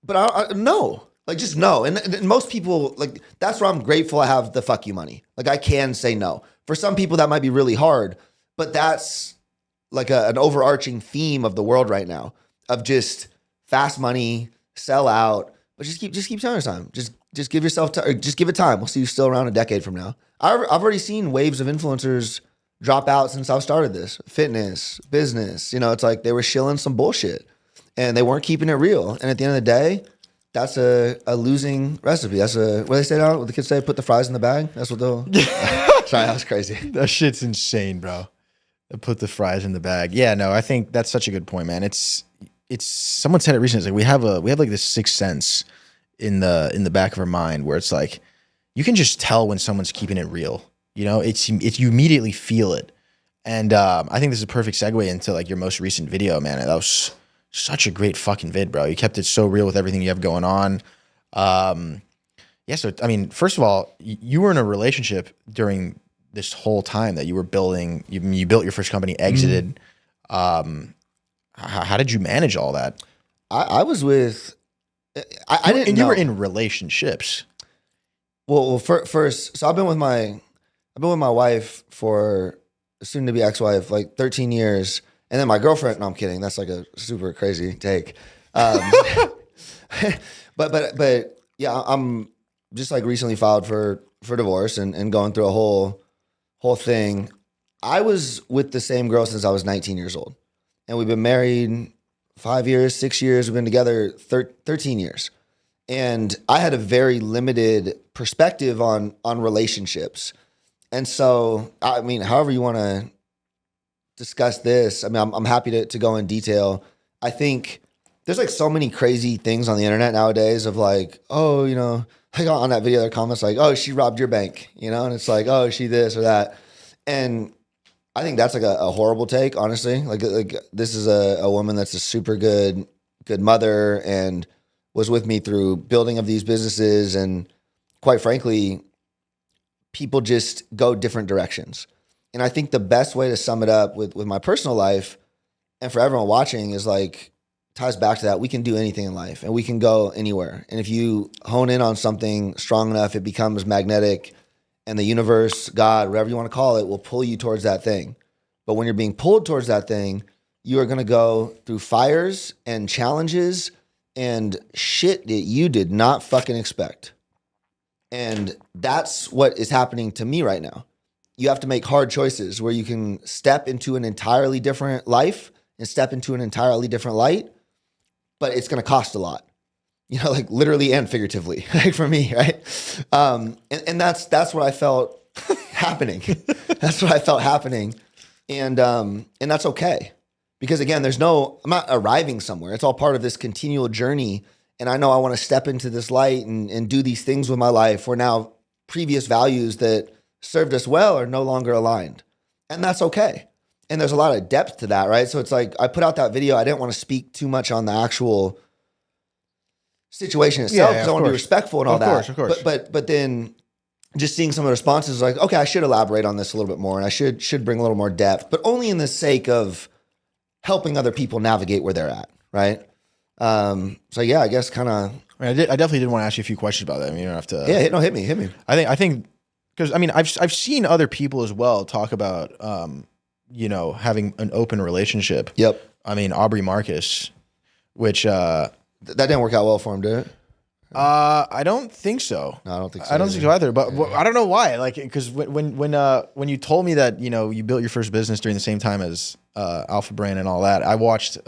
but I no, like just no. And most people, like, that's where I'm grateful I have the fuck you money. Like, I can say no. For some people, that might be really hard, but that's like an overarching theme of the world right now of just fast money, sell out, but just keep telling time. Just give yourself time. Just give it time. We'll see you still around a decade from now. I've already seen waves of influencers drop out since I've started this. Fitness, business. You know, it's like they were shilling some bullshit and they weren't keeping it real. And at the end of the day, that's a losing recipe. That's what they say now. What the kids say, put the fries in the bag. That's what they'll. Sorry, that was crazy. That shit's insane, bro. Put the fries in the bag. Yeah, no, I think that's such a good point, man. It's someone said it recently. It's like we have like this sixth sense in the back of our mind where it's like you can just tell when someone's keeping it real. You know, it's you immediately feel it. And I think this is a perfect segue into like your most recent video, man. That was such a great fucking vid, bro. You kept it so real with everything you have going on. Yeah, so I mean, first of all, you were in a relationship during this whole time that you were building. You built your first company, exited. How did you manage all that? I was with. I didn't. And know. you were in relationships. Well, first, so I've been with my wife for soon to be ex-wife like 13 years, and then my girlfriend. No, I'm kidding. That's like a super crazy take. But yeah, I'm just like recently filed for divorce and going through a whole thing. I was with the same girl since I was 19 years old, and we've been married 5 years, 6 years. We've been together 13 years. And I had a very limited perspective on relationships. And so, I mean, however you want to discuss this, I mean, I'm happy to go in detail. I think there's like so many crazy things on the internet nowadays of like, oh, you know, like on that video, there are comments like, oh, she robbed your bank, you know? And it's like, oh, she this or that. And I think that's like a horrible take, honestly. Like this is a woman that's a super good mother and was with me through building of these businesses. And quite frankly, people just go different directions. And I think the best way to sum it up with my personal life and for everyone watching is like, ties back to that. We can do anything in life and we can go anywhere. And if you hone in on something strong enough, it becomes magnetic and the universe, God, whatever you want to call it, will pull you towards that thing. But when you're being pulled towards that thing, you are going to go through fires and challenges and shit that you did not fucking expect. And that's what is happening to me right now. You have to make hard choices where you can step into an entirely different life and step into an entirely different light, but it's going to cost a lot, you know, like literally and figuratively, like for me, right? And that's what I felt happening. That's what I felt happening. And that's okay. Because again, I'm not arriving somewhere. It's all part of this continual journey. And I know I want to step into this light and do these things with my life where now previous values that served us well are no longer aligned. And that's okay. And there's a lot of depth to that, right? So it's like, I put out that video. I didn't want to speak too much on the actual situation itself because I want to be respectful and all that. Of course. But then just seeing some of the responses like, okay, I should elaborate on this a little bit more and I should bring a little more depth, but only in the sake of helping other people navigate where they're at, right? So yeah, I guess kind of. I definitely did want to ask you a few questions about that. I mean, you don't have to. Yeah, hit me. I think because I mean I've seen other people as well talk about you know, having an open relationship. Yep. I mean Aubrey Marcus, which that didn't work out well for him, did it? I don't think so. No, I don't think so. I don't think so either. But I don't know why. Like, because when you told me that, you know, you built your first business during the same time as Alpha Brain and all that, I watched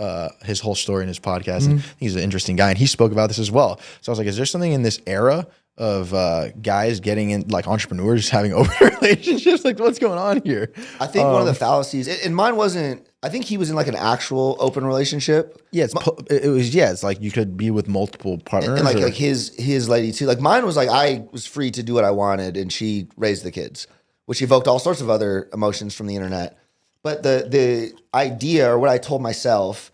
his whole story in his podcast, and he's an interesting guy, and he spoke about this as well. So I was like, is there something in this era guys getting in, like entrepreneurs having open relationships? Like, what's going on here? I think one of the fallacies, and mine wasn't. I think he was in like an actual open relationship. Yeah, it's like you could be with multiple partners, and like his lady too. Like mine was like I was free to do what I wanted, and she raised the kids, which evoked all sorts of other emotions from the internet. But the idea, or what I told myself,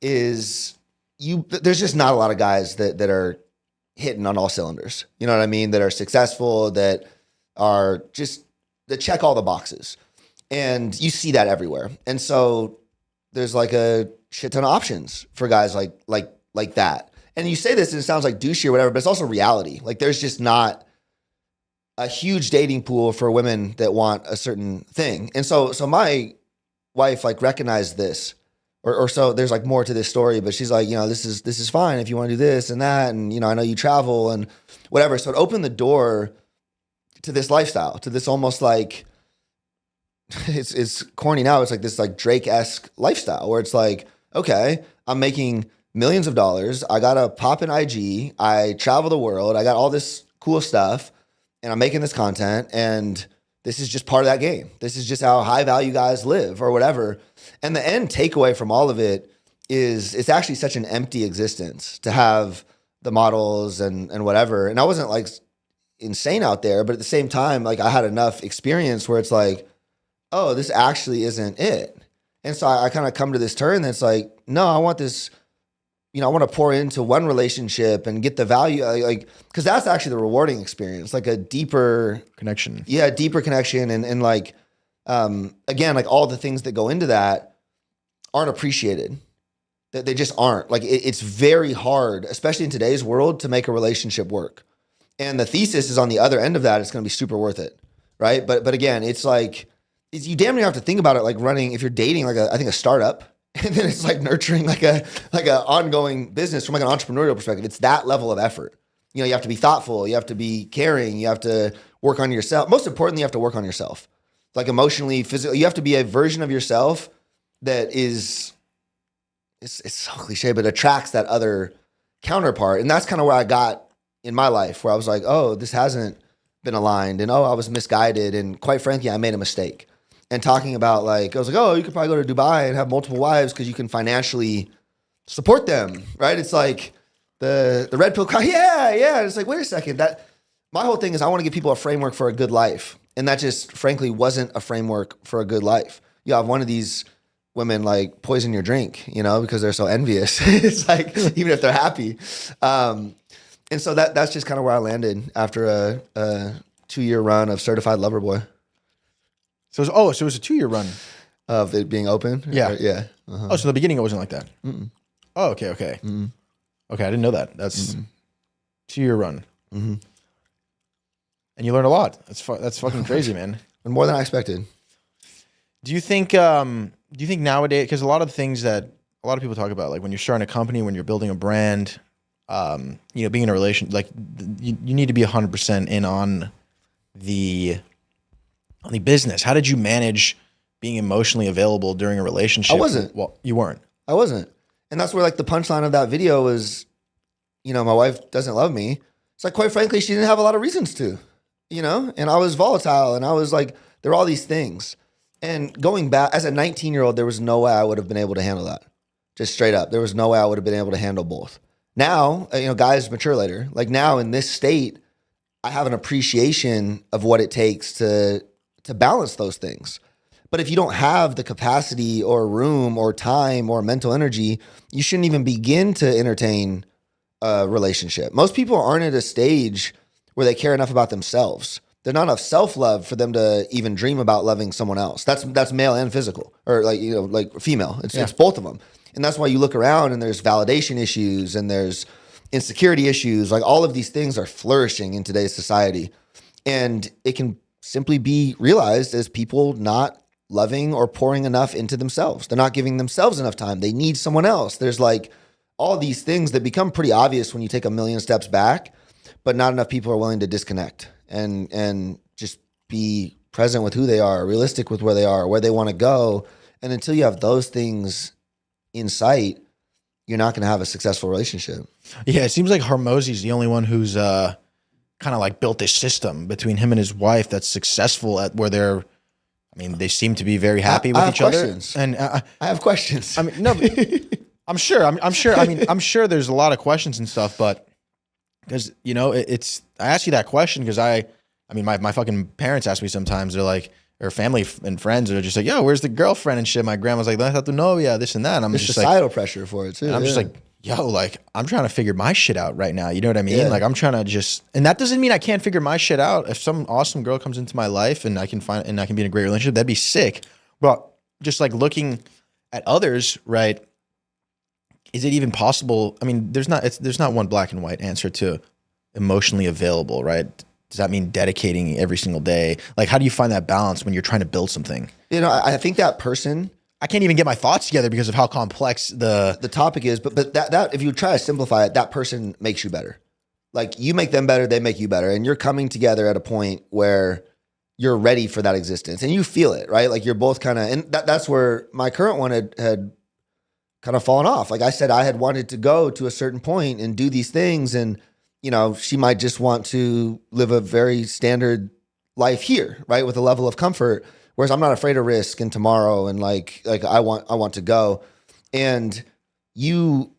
is there's just not a lot of guys that are hitting on all cylinders. You know what I mean? That are successful, that check all the boxes. And you see that everywhere. And so there's like a shit ton of options for guys like that. And you say this and it sounds like douchey or whatever, but it's also reality. Like there's just not a huge dating pool for women that want a certain thing. And so my wife like recognized this. Or so there's like more to this story, but she's like, this is fine if you want to do this and that. And, I know you travel and whatever. So it opened the door to this lifestyle, to this almost like, it's corny now. It's like this like Drake-esque lifestyle where it's like, okay, I'm making millions of dollars. I got a pop in IG. I travel the world. I got all this cool stuff and I'm making this content and this is just part of that game. This is just how high value guys live or whatever. And the end takeaway from all of it is it's actually such an empty existence to have the models and whatever. And I wasn't like insane out there, but at the same time, like I had enough experience where it's like, oh, this actually isn't it. And so I kind of come to this turn that's like, no, I want this, I want to pour into one relationship and get the value, like, because that's actually the rewarding experience, like a deeper connection. Yeah, deeper connection. And like, again, like all the things that go into that aren't appreciated. They just aren't. Like it's very hard, especially in today's world, to make a relationship work. And the thesis is on the other end of that, it's going to be super worth it, right? But again, it's like, you damn near have to think about it like running, if you're dating like I think a startup, and then it's like nurturing like a ongoing business from like an entrepreneurial perspective. It's that level of effort. You have to be thoughtful. You have to be caring. You have to work on yourself. Most importantly, you have to work on yourself. Like emotionally, physically, you have to be a version of yourself that is, it's so cliche, but attracts that other counterpart. And that's kind of where I got in my life, where I was like, oh, this hasn't been aligned. And oh, I was misguided. And quite frankly, I made a mistake. And talking about like, I was like, oh, you could probably go to Dubai and have multiple wives because you can financially support them, right? It's like the red pill, yeah. It's like, wait a second. My whole thing is I want to give people a framework for a good life. And that just frankly wasn't a framework for a good life. You have one of these women like poison your drink, because they're so envious. It's like, even if they're happy. And so that's just kind of where I landed after a 2-year run of certified lover boy. So it was a 2-year run of it being open. Yeah. Yeah. Uh-huh. Oh, so the beginning it wasn't like that. Mm-mm. Oh, okay. Mm-mm. Okay, I didn't know that. That's 2-year run. Mm-hmm. And you learned a lot. That's fucking crazy, man. And more than I expected. Do you think nowadays, because a lot of things that a lot of people talk about, like when you're starting a company, when you're building a brand, being in a relation, like you need to be 100% in on the business. How did you manage being emotionally available during a relationship? I wasn't. Well, you weren't. I wasn't. And that's where like the punchline of that video was, my wife doesn't love me. It's like, quite frankly, she didn't have a lot of reasons to, and I was volatile and I was like, there are all these things. And going back as a 19-year-old, there was no way I would have been able to handle that. Just straight up. There was no way I would have been able to handle both. Now, guys mature later. Like now in this state, I have an appreciation of what it takes to balance those things. But if you don't have the capacity or room or time or mental energy, you shouldn't even begin to entertain a relationship. Most people aren't at a stage where they care enough about themselves. There's not enough self-love for them to even dream about loving someone else. That's male and physical, or like female. It's both of them. And that's why you look around and there's validation issues and there's insecurity issues. Like all of these things are flourishing in today's society. And it can simply be realized as people not loving or pouring enough into themselves. They're not giving themselves enough time. They need someone else. There's like all these things that become pretty obvious when you take a million steps back, but not enough people are willing to disconnect and just be present with who they are, realistic with where they are, where they want to go. And until you have those things in sight, you're not going to have a successful relationship. Yeah, it seems like Hormozy's the only one who's kind of like built this system between him and his wife that's successful at where they're, I mean, they seem to be very happy with each other. And I have questions. I mean, no, I'm sure. I'm sure. I mean, I'm sure there's a lot of questions and stuff, but because it's. I ask you that question because I mean, my fucking parents ask me sometimes. They're like, or family and friends are just like, "Yo, where's the girlfriend and shit?" My grandma's like, "I don't know, yeah, this and that." And I'm There's just societal like, pressure for it too. and I'm just like, yo, like I'm trying to figure my shit out right now. You know what I mean? Yeah. Like I'm trying to just, and that doesn't mean I can't figure my shit out. If some awesome girl comes into my life and I can be in a great relationship, that'd be sick. But just like looking at others, right? Is it even possible? I mean, there's not one black and white answer to emotionally available, right? Does that mean dedicating every single day? Like, how do you find that balance when you're trying to build something? I think that person, I can't even get my thoughts together because of how complex the topic is, but that if you try to simplify it, that person makes you better. Like you make them better, they make you better. And you're coming together at a point where you're ready for that existence and you feel it, right? Like you're both kind of, and that's where my current one had kind of fallen off. Like I said, I had wanted to go to a certain point and do these things. And, she might just want to live a very standard life here, right? With a level of comfort. Whereas I'm not afraid of risk and tomorrow. And like I want to go. And you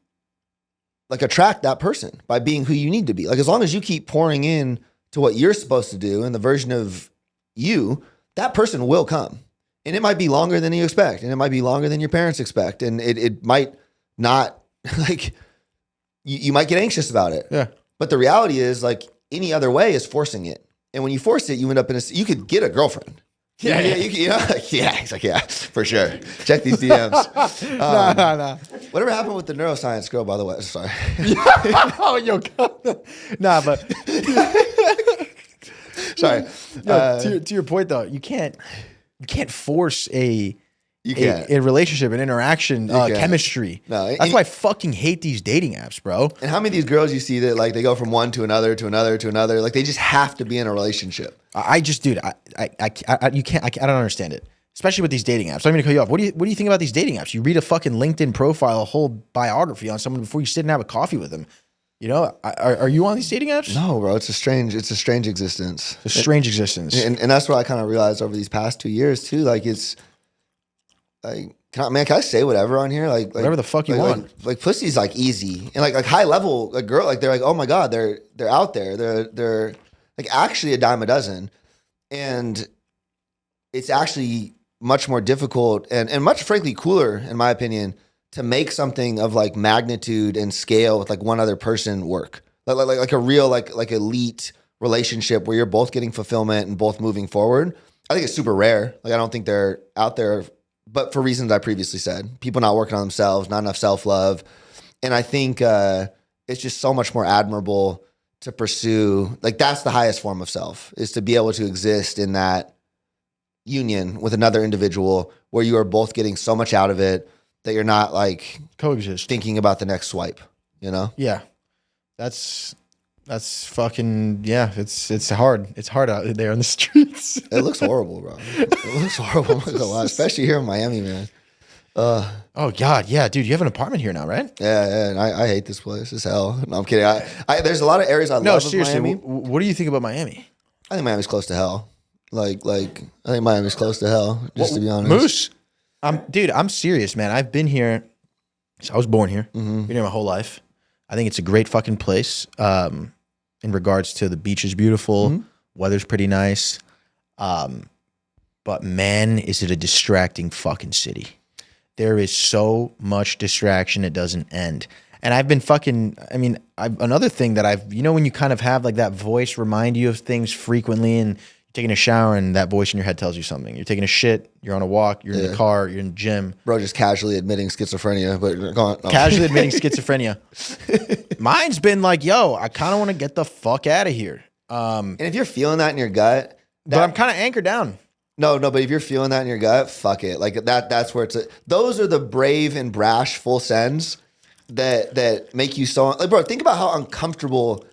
like attract that person by being who you need to be. Like as long as you keep pouring in to what you're supposed to do and the version of you, that person will come. And it might be longer than you expect. And it might be longer than your parents expect. And it might not like you might get anxious about it. Yeah. But the reality is like any other way is forcing it. And when you force it, you end up you could get a girlfriend. Yeah. He's like, yeah, for sure. Check these DMs. Nah. Whatever happened with the neuroscience girl, by the way? Sorry. Oh, yo, nah, but sorry. To your point though, you can't force a relationship, an interaction, chemistry. No, that's why I fucking hate these dating apps, bro. And how many of these girls you see that like they go from one to another to another to another, like they just have to be in a relationship. I don't understand it, especially with these dating apps. I'm going to cut you off. What do you think about these dating apps? You read a fucking LinkedIn profile, a whole biography on someone before you sit and have a coffee with them. Are you on these dating apps? No, bro. It's a strange existence. It's a strange existence. And that's what I kind of realized over these past 2 years too. Like it's like, can I say whatever on here? Like whatever the fuck you want. Like pussy's like easy and like high level, like girl, like they're like, oh my God, they're out there. They're like actually a dime a dozen. And it's actually much more difficult and much frankly cooler, in my opinion, to make something of like magnitude and scale with like one other person work. Like a real like elite relationship where you're both getting fulfillment and both moving forward. I think it's super rare. Like I don't think they're out there, but for reasons I previously said, people not working on themselves, not enough self-love. And I think it's just so much more admirable to pursue. Like that's the highest form of self, is to be able to exist in that union with another individual where you are both getting so much out of it that you're not like coexist thinking about the next swipe, Yeah. That's fucking, yeah. It's hard. It's hard out there on the streets. It looks horrible, bro. It looks horrible. I'm not gonna lie, especially here in Miami, man. Oh God, yeah, dude. You have an apartment here now, right? Yeah, and I hate this place. It's hell. No, I'm kidding. There's a lot of areas I love. No, seriously. Miami. What do you think about Miami? I think Miami's close to hell. Like I think Miami's close to hell. Just to be honest, Moose. Dude, I'm serious, man. I've been here. So I was born here. Been here my whole life. I think it's a great fucking place. In regards to the beach is beautiful, weather's pretty nice. But man, is it a distracting fucking city. There is so much distraction, it doesn't end. And I've been another thing that when you kind of have like that voice remind you of things frequently, and you're taking a shower and that voice in your head tells you something. You're taking a shit, you're on a walk, you're in the car, you're in the gym. Bro, just casually admitting schizophrenia, but go on. No. Casually admitting schizophrenia. Mine's been like, yo, I kind of want to get the fuck out of here. And if you're feeling that in your gut, but I'm kind of anchored down. No, but if you're feeling that in your gut, fuck it. Like that's where those are the brave and brash full sends that make you so, like, bro, think about how uncomfortable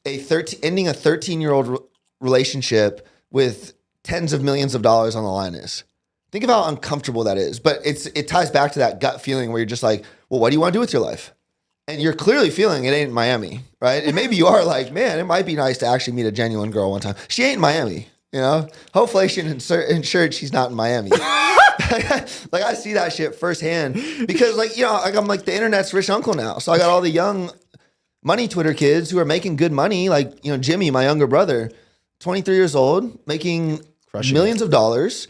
ending a 13-year-old relationship with tens of millions of dollars on the line is. Think of how uncomfortable that is. But it ties back to that gut feeling where you're just like, well, what do you want to do with your life? and you're clearly feeling it ain't Miami, right? And maybe you are like, man, it might be nice to actually meet a genuine girl one time. She ain't in Miami, you know? Hopefully she ensured she's not in Miami. Like I see that shit firsthand because like, you know, like I'm like the internet's rich uncle now. So I got all the young money Twitter kids who are making good money. Like, you know, Jimmy, my younger brother, 23 years old, making millions of dollars,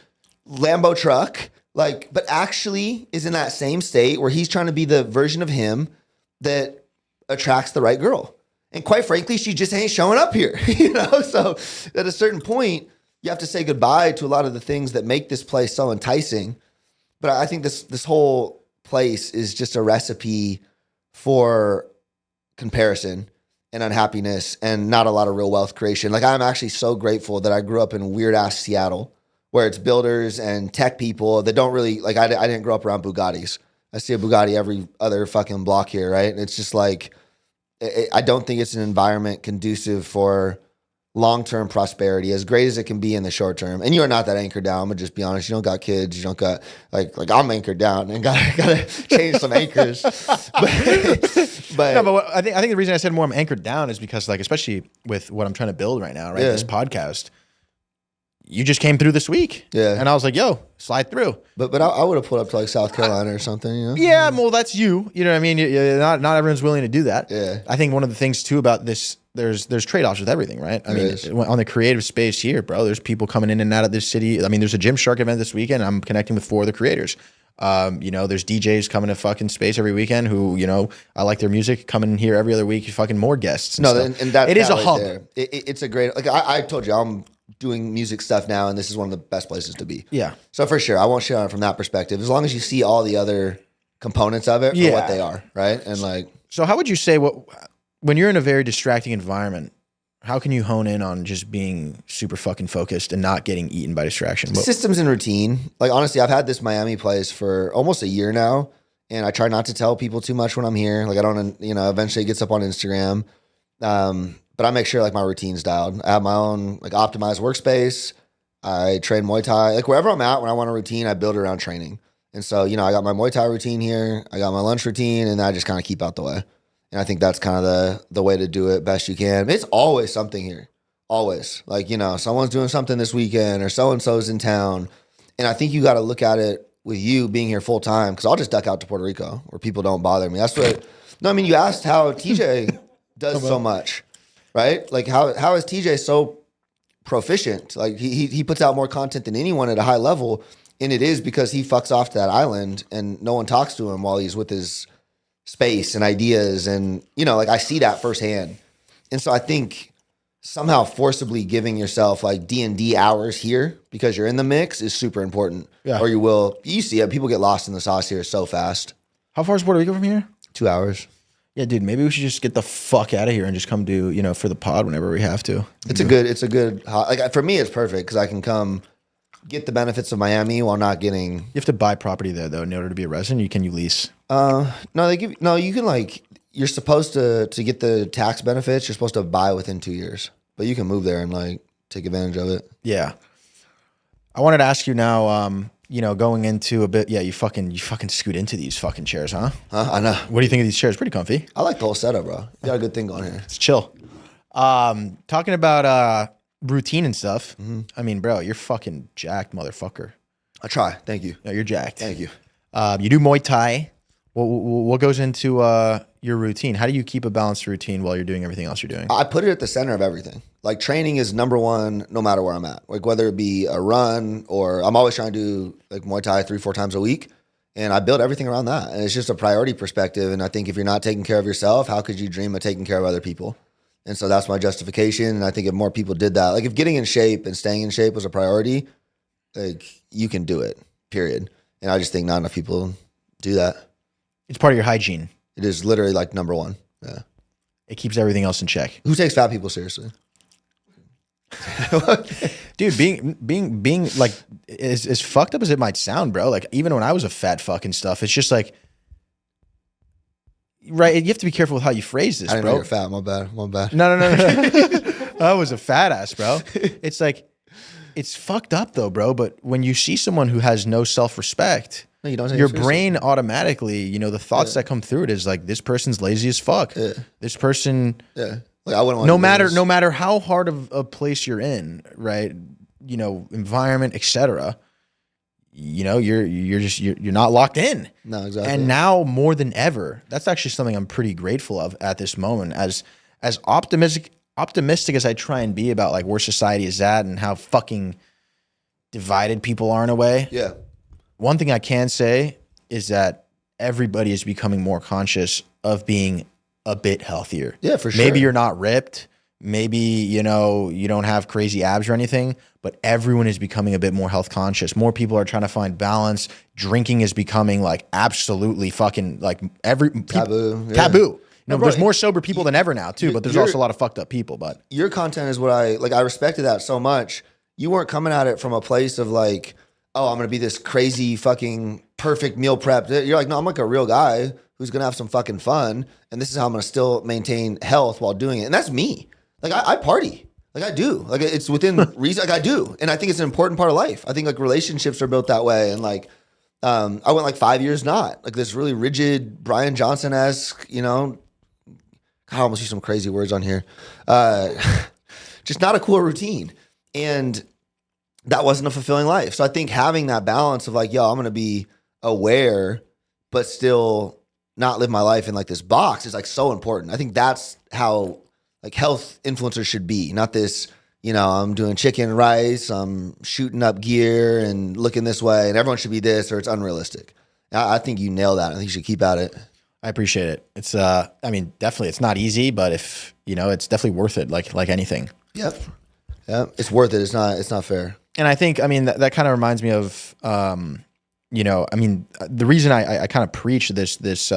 Lambo truck, like, but actually is in that same state where he's trying to be the version of him that attracts the right girl. And quite frankly, she just ain't showing up here, you know? So at a certain point, you have to say goodbye to a lot of the things that make this place so enticing. But I think this whole place is just a recipe for comparison and unhappiness and not a lot of real wealth creation. Like I'm actually so grateful that I grew up in weird ass Seattle where it's builders and tech people that don't really, like I didn't grow up around Bugattis. I see a Bugatti every other fucking block here, right? And it's just like, I don't think it's an environment conducive for long-term prosperity, as great as it can be in the short term. And you're not that anchored down. I'm gonna just be honest. You don't got kids. You don't got like I'm anchored down and gotta change some anchors. But no, but I think the reason I said more I'm anchored down is because like, especially with what I'm trying to build right now, right? Yeah. This podcast, you just came through this week. Yeah. And I was like, yo, slide through. But I would have pulled up to like South Carolina or something, you know? Yeah, well, that's you. You know what I mean? Not everyone's willing to do that. Yeah. I think one of the things too about this, there's trade-offs with everything, right? I mean, on the creative space here, bro, there's people coming in and out of this city. I mean, there's a Gymshark event this weekend. I'm connecting with 4 of the creators. You know, there's DJs coming to fucking space every weekend who, you know, I like their music, coming in here every other week, fucking more guests. And and that it is a right hub. there, it's a great, like I told you, I'm doing music stuff now, and this is one of the best places to be. Yeah. So for sure, I won't shit on it from that perspective, as long as you see all the other components of it for what they are, right? And like, so how would you say when you're in a very distracting environment, how can you hone in on just being super fucking focused and not getting eaten by distraction? Systems and routine. Like honestly, I've had this Miami place for almost a year now, and I try not to tell people too much when I'm here. Like I don't, you know, eventually it gets up on Instagram. But I make sure like my routine's dialed. I have my own like optimized workspace. I train Muay Thai. Like wherever I'm at, when I want a routine, I build it around training. And so, you know, I got my Muay Thai routine here. I got my lunch routine, and I just kind of keep out the way. And I think that's kind of the way to do it best you can. It's always something here. Always. Like, you know, someone's doing something this weekend or so-and-so's in town. And I think you got to look at it with you being here full time, because I'll just duck out to Puerto Rico where people don't bother me. That's what, no, I mean, you asked how TJ does so much, right? Like how is TJ so proficient? Like he puts out more content than anyone at a high level. And it is because he fucks off to that island and no one talks to him while he's with his space and ideas. And, you know, like I see that firsthand. And so I think somehow forcibly giving yourself like D&D hours here because you're in the mix is super important. Yeah. Or you see it. People get lost in the sauce here so fast. How far is Puerto Rico from here? 2 hours. Yeah, dude, maybe we should just get the fuck out of here and just come do, you know, for the pod whenever we have to. It's a good, like for me, it's perfect because I can come get the benefits of Miami while not getting. You have to buy property there though in order to be a resident. Can you lease? No, you can like, you're supposed to get the tax benefits. You're supposed to buy within 2 years, but you can move there and like take advantage of it. Yeah. I wanted to ask you now, you know, going into a bit, you fucking scoot into these fucking chairs, huh? I know. What do you think of these chairs? Pretty comfy. I like the whole setup, bro. You got a good thing going here. It's chill. Talking about routine and stuff. Mm-hmm. I mean, bro, you're fucking jacked, motherfucker. I try. Thank you. No, you're jacked. Thank you. You do Muay Thai. What goes into your routine? How do you keep a balanced routine while you're doing everything else you're doing? I put it at the center of everything. Like training is number one, no matter where I'm at. Like whether it be a run or I'm always trying to do like Muay Thai 3-4 times a week. And I build everything around that. And it's just a priority perspective. And I think if you're not taking care of yourself, how could you dream of taking care of other people? And so that's my justification. And I think if more people did that, like if getting in shape and staying in shape was a priority, like you can do it, period. And I just think not enough people do that. It's part of your hygiene. It is literally like number one. Yeah. It keeps everything else in check. Who takes fat people seriously? Dude, being like as fucked up as it might sound, bro. Like even when I was a fat fucking stuff, it's just like, right. You have to be careful with how you phrase this, I didn't bro. know you're fat. My bad. No. I was a fat ass, bro. It's like It's fucked up though, bro. But when you see someone who has no self-respect, No, you don't take your it seriously. brain automatically, you know, the thoughts that come through it is like, this person's lazy as fuck. This person, Yeah. Like I wouldn't want no matter how hard of a place you're in, right? You know, environment, etc. You know, you're not locked in. No, exactly. And now more than ever, that's actually something I'm pretty grateful of at this moment. As optimistic as I try and be about like where society is at and how fucking divided people are in a way. Yeah. One thing I can say is that everybody is becoming more conscious of being a bit healthier. Yeah, for sure. Maybe you're not ripped. Maybe, you know, you don't have crazy abs or anything, but everyone is becoming a bit more health conscious. More people are trying to find balance. Drinking is becoming like absolutely fucking like Taboo. Taboo. You know, bro, there's more sober people than ever now too, but there's also a lot of fucked up people. But your content is what I respected that so much. You weren't coming at it from a place of like, oh, I'm gonna be this crazy fucking perfect meal prep. You're like, no, I'm like a real guy who's gonna have some fucking fun, and this is how I'm gonna still maintain health while doing it. And that's me. Like I party. Like I do. Like it's within reason. Like I do. And I think it's an important part of life. I think like relationships are built that way. And like I went like 5 years not. Like this really rigid Brian Johnson-esque, you know. I almost use some crazy words on here. Just not a cool routine. And that wasn't a fulfilling life. So I think having that balance of like, yo, I'm gonna be aware, but still not live my life in like this box is like so important. I think that's how like health influencers should be, not this, you know, I'm doing chicken and rice, I'm shooting up gear and looking this way and everyone should be this or it's unrealistic. I think you nail that. I think you should keep at it. I appreciate it. It's I mean, definitely it's not easy, but if, you know, it's definitely worth it like anything. Yep. Yeah. It's worth it. It's not fair. And I think, I mean, that kind of reminds me of, you know, I mean, the reason I kind of preach this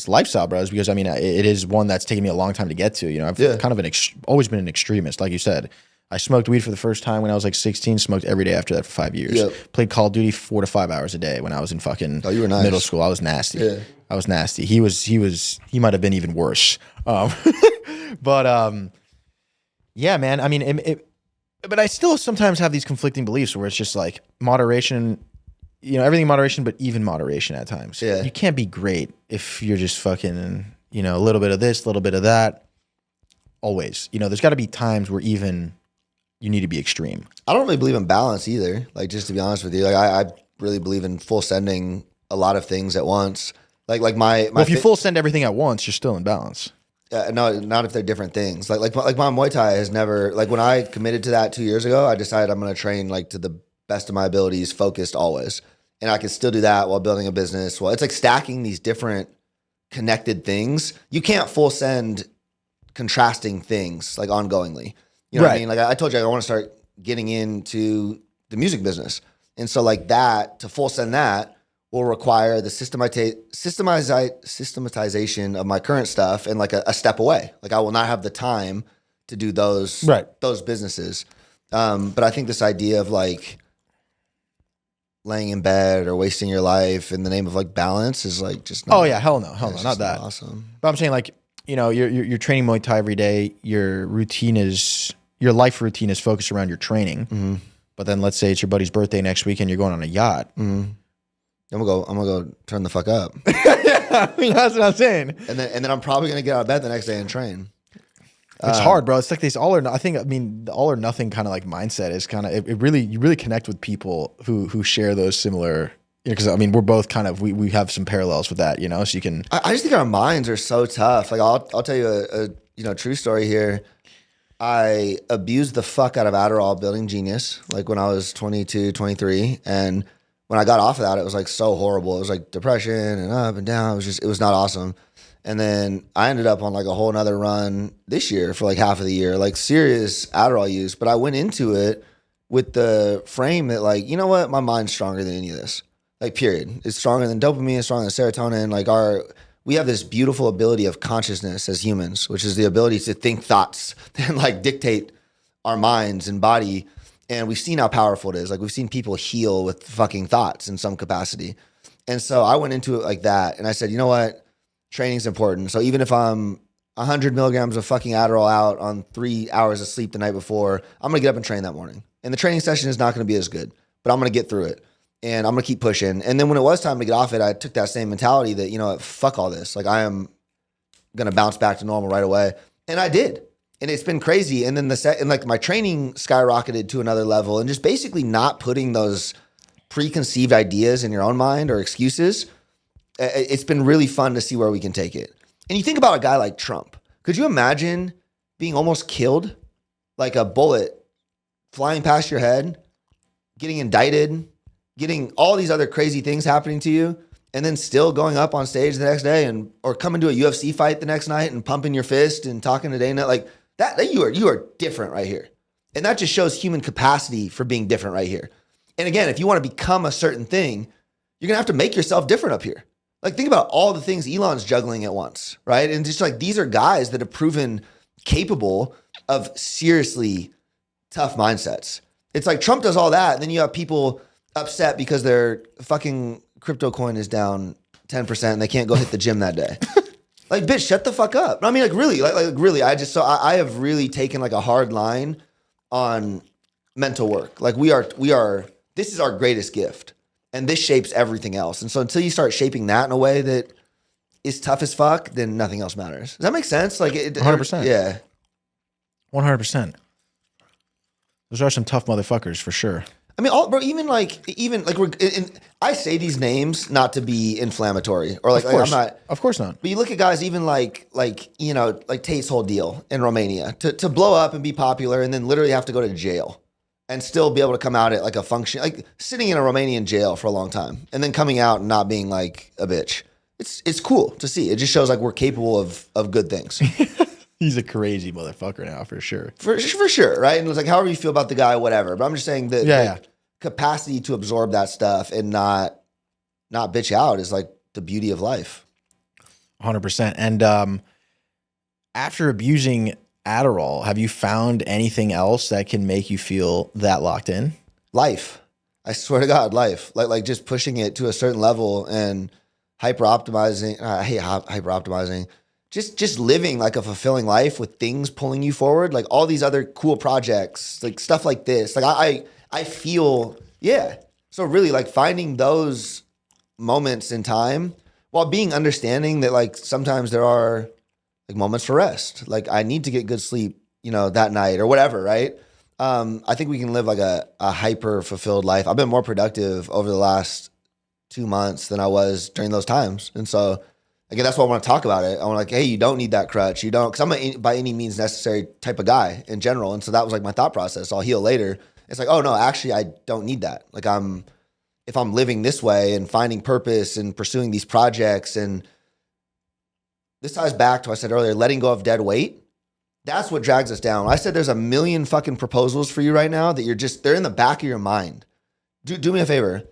lifestyle, bro, is because, I mean, it is one that's taken me a long time to get to. You know, I've kind of always been an extremist. Like you said, I smoked weed for the first time when I was like 16, smoked every day after that for 5 years. Yep. Played Call of Duty 4 to 5 hours a day when I was in fucking you were nice. Middle school. I was nasty. Yeah. I was nasty. He might have been even worse. But yeah, man, I mean, but I still sometimes have these conflicting beliefs where it's just like moderation, you know, everything in moderation, but even moderation at times. Yeah. You can't be great if you're just fucking, you know, a little bit of this, a little bit of that. Always. You know, there's got to be times where even you need to be extreme. I don't really believe in balance either. Like, just to be honest with you, like I really believe in full sending a lot of things at once. Like my well, if you full send everything at once, you're still in balance. No, not if they're different things. Like my Muay Thai has never, like when I committed to that 2 years ago, I decided I'm going to train like to the best of my abilities, focused always. And I can still do that while building a business. Well, it's like stacking these different connected things. You can't full send contrasting things like ongoingly. You know what I mean? Like I told you, I want to start getting into the music business. And so like that, to full send that will require the systematization of my current stuff and like a step away. Like I will not have the time to do those businesses. But I think this idea of like laying in bed or wasting your life in the name of like balance is like just not, hell no, not that. Awesome. But I'm saying like, you know, you're training Muay Thai every day. Your life routine is focused around your training. Mm-hmm. But then let's say it's your buddy's birthday next week and you're going on a yacht. Mm-hmm. I'm gonna go turn the fuck up. Yeah, I mean, that's what I'm saying. And then I'm probably gonna get out of bed the next day and train. It's hard, bro. It's like this all or nothing. I mean, the all or nothing kind of like mindset is kind of you really connect with people who share those similar. Because I mean, we're both kind of we have some parallels with that, you know. So you can. I just think our minds are so tough. Like I'll tell you a true story here. I abused the fuck out of Adderall building Genius, like when I was 22, 23, and when I got off of that, it was like so horrible. It was like depression and up and down. It was not awesome. And then I ended up on like a whole nother run this year for like half of the year, like serious Adderall use. But I went into it with the frame that like, you know what? My mind's stronger than any of this. Like period. It's stronger than dopamine, it's stronger than serotonin. Like we have this beautiful ability of consciousness as humans, which is the ability to think thoughts and like dictate our minds and body. And we've seen how powerful it is. Like we've seen people heal with fucking thoughts in some capacity. And so I went into it like that. And I said, you know what? Training's important. So even if I'm 100 milligrams of fucking Adderall out on 3 hours of sleep the night before, I'm going to get up and train that morning. and the training session is not going to be as good, but I'm going to get through it and I'm going to keep pushing. And then when it was time to get off it, I took that same mentality that, you know, fuck all this. Like I am going to bounce back to normal right away. And I did. And it's been crazy. And then like my training skyrocketed to another level, and just basically not putting those preconceived ideas in your own mind or excuses. It's been really fun to see where we can take it. And you think about a guy like Trump. Could you imagine being almost killed, like a bullet flying past your head, getting indicted, getting all these other crazy things happening to you, and then still going up on stage the next day or coming to a UFC fight the next night and pumping your fist and talking to Dana? Like that you are different right here. And that just shows human capacity for being different right here. And again, if you want to become a certain thing, you're going to have to make yourself different up here. Like think about all the things Elon's juggling at once, right? And just like these are guys that have proven capable of seriously tough mindsets. It's like Trump does all that, and then you have people upset because their fucking crypto coin is down 10% and they can't go hit the gym that day. Like, bitch, shut the fuck up. I mean, like really, like really, I have really taken like a hard line on mental work. Like this is our greatest gift. And this shapes everything else. And so until you start shaping that in a way that is tough as fuck, then nothing else matters. Does that make sense? Like 100%. Yeah. 100%. Those are some tough motherfuckers for sure. I mean, bro, even like I say these names not to be inflammatory or like, I'm not. Of course not. But you look at guys even like you know, like Tate's whole deal in Romania to blow up and be popular and then literally have to go to jail and still be able to come out at like a function, like sitting in a Romanian jail for a long time and then coming out and not being like a bitch. It's cool to see. It just shows like we're capable of good things. He's a crazy motherfucker now, for sure. For sure, right? And it's like, however you feel about the guy, whatever. But I'm just saying that the capacity to absorb that stuff and not bitch out is like the beauty of life. 100%. And after abusing Adderall, have you found anything else that can make you feel that locked in? Life. I swear to God, life. Like just pushing it to a certain level and hyper optimizing. I hate hyper optimizing. Just living like a fulfilling life with things pulling you forward, like all these other cool projects, like stuff like this. Like I feel, yeah. So really like finding those moments in time while being understanding that like sometimes there are like moments for rest. Like I need to get good sleep, you know, that night or whatever, right? I think we can live like a hyper fulfilled life. I've been more productive over the last 2 months than I was during those times. And so again, that's why I want to talk about it. I want like, hey, you don't need that crutch. You don't, because I'm a by any means necessary type of guy in general. And so that was like my thought process. I'll heal later. It's like, oh no, actually I don't need that. Like if I'm living this way and finding purpose and pursuing these projects, and this ties back to what I said earlier, letting go of dead weight. That's what drags us down. I said there's a million fucking proposals for you right now that they're in the back of your mind. Do me a favor.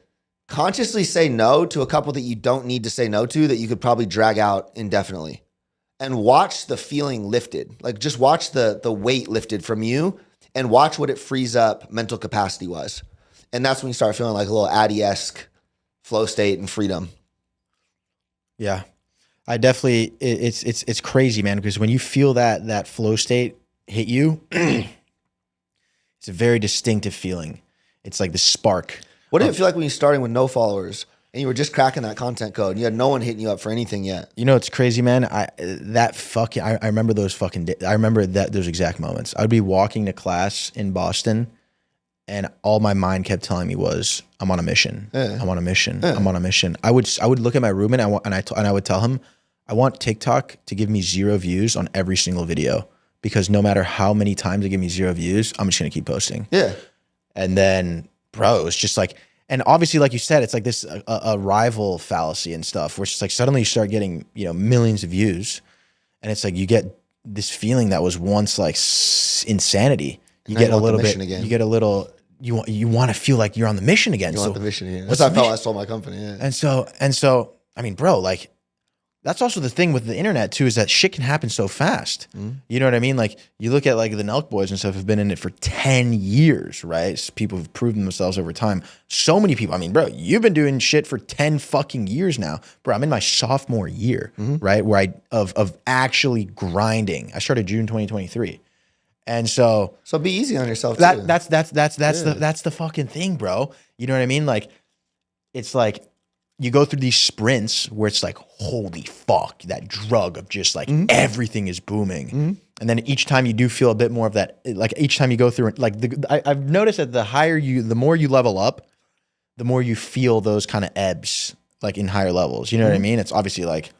Consciously say no to a couple that you don't need to say no to that you could probably drag out indefinitely. And watch the feeling lifted. Like just watch the weight lifted from you and watch what it frees up mental capacity wise. And that's when you start feeling like a little Addy-esque flow state and freedom. Yeah. I definitely, it's crazy, man, because when you feel that flow state hit you, it's a very distinctive feeling. It's like the spark. What did it feel like when you started with no followers and you were just cracking that content code and you had no one hitting you up for anything yet? You know, it's crazy, man. I remember those fucking days. I remember those exact moments. I'd be walking to class in Boston and all my mind kept telling me was, I'm on a mission. Yeah. I'm on a mission. Yeah. I'm on a mission. I would look at my roommate and I would tell him, I want TikTok to give me 0 views on every single video, because no matter how many times they give me 0 views, I'm just going to keep posting. Yeah. And then, bro, it's just like, and obviously, like you said, it's like this, a rival fallacy and stuff, where it's just like suddenly you start getting, you know, millions of views, and it's like you get this feeling that was once like insanity. You get a little bit, again. You get a little, you want to feel like you're on the mission again. You want the mission again. That's how I felt I sold my company. Yeah. And so, I mean, bro, like, that's also the thing with the internet too, is that shit can happen so fast. Mm. You know what I mean? Like you look at like the Nelk boys and stuff have been in it for 10 years, right? So people have proven themselves over time. So many people, I mean, bro, you've been doing shit for 10 fucking years now. Bro, I'm in my sophomore year, right? Where of actually grinding. I started June 2023. And so be easy on yourself too. that's the fucking thing, bro. You know what I mean? Like, it's like you go through these sprints where it's like, holy fuck, that drug of just like everything is booming. And then each time you do feel a bit more of that, like each time you go through it, like I've noticed that the more you level up, the more you feel those kind of ebbs, like in higher levels. You know what I mean? It's obviously like,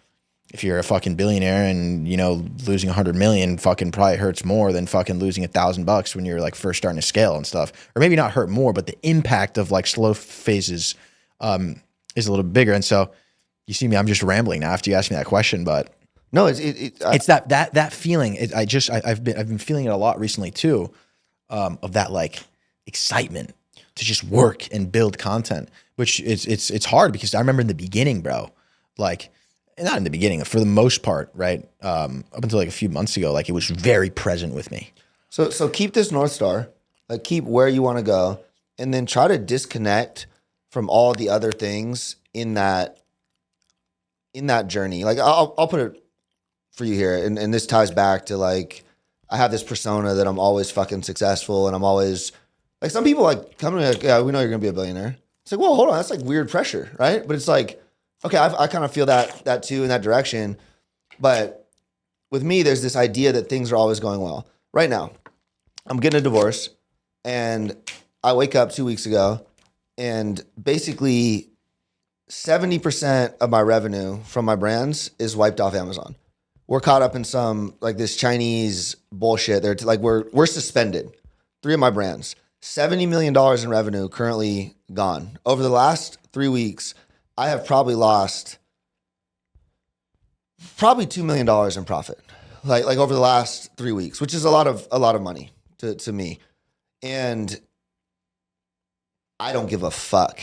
if you're a fucking billionaire and, you know, losing 100 million fucking probably hurts more than fucking losing $1,000 when you're like first starting to scale and stuff. Or maybe not hurt more, but the impact of like slow phases is a little bigger. And so you see me, I'm just rambling now after you asked me that question, but no, it's that feeling. I've been feeling it a lot recently too, of that like excitement to just work and build content, which it's hard because I remember in the beginning, bro, like, not in the beginning, for the most part, right? Up until like a few months ago, like it was very present with me. So keep this North Star, like keep where you want to go, and then try to disconnect from all the other things in that journey. Like I'll put it for you here, and this ties back to like, I have this persona that I'm always fucking successful, and I'm always like, some people like come to me like, yeah, we know you're gonna be a billionaire. It's like, well, hold on, that's like weird pressure, right? But it's like, okay, I kind of feel that too in that direction. But with me, there's this idea that things are always going well. Right now, I'm getting a divorce, and I wake up 2 weeks ago, and basically 70% of my revenue from my brands is wiped off Amazon. We're caught up in some like this Chinese bullshit. They're like, we're suspended. 3 of my brands, $70 million in revenue currently gone. Over the last 3 weeks, I have probably lost $2 million in profit, like over the last 3 weeks, which is a lot of money to me. And I don't give a fuck.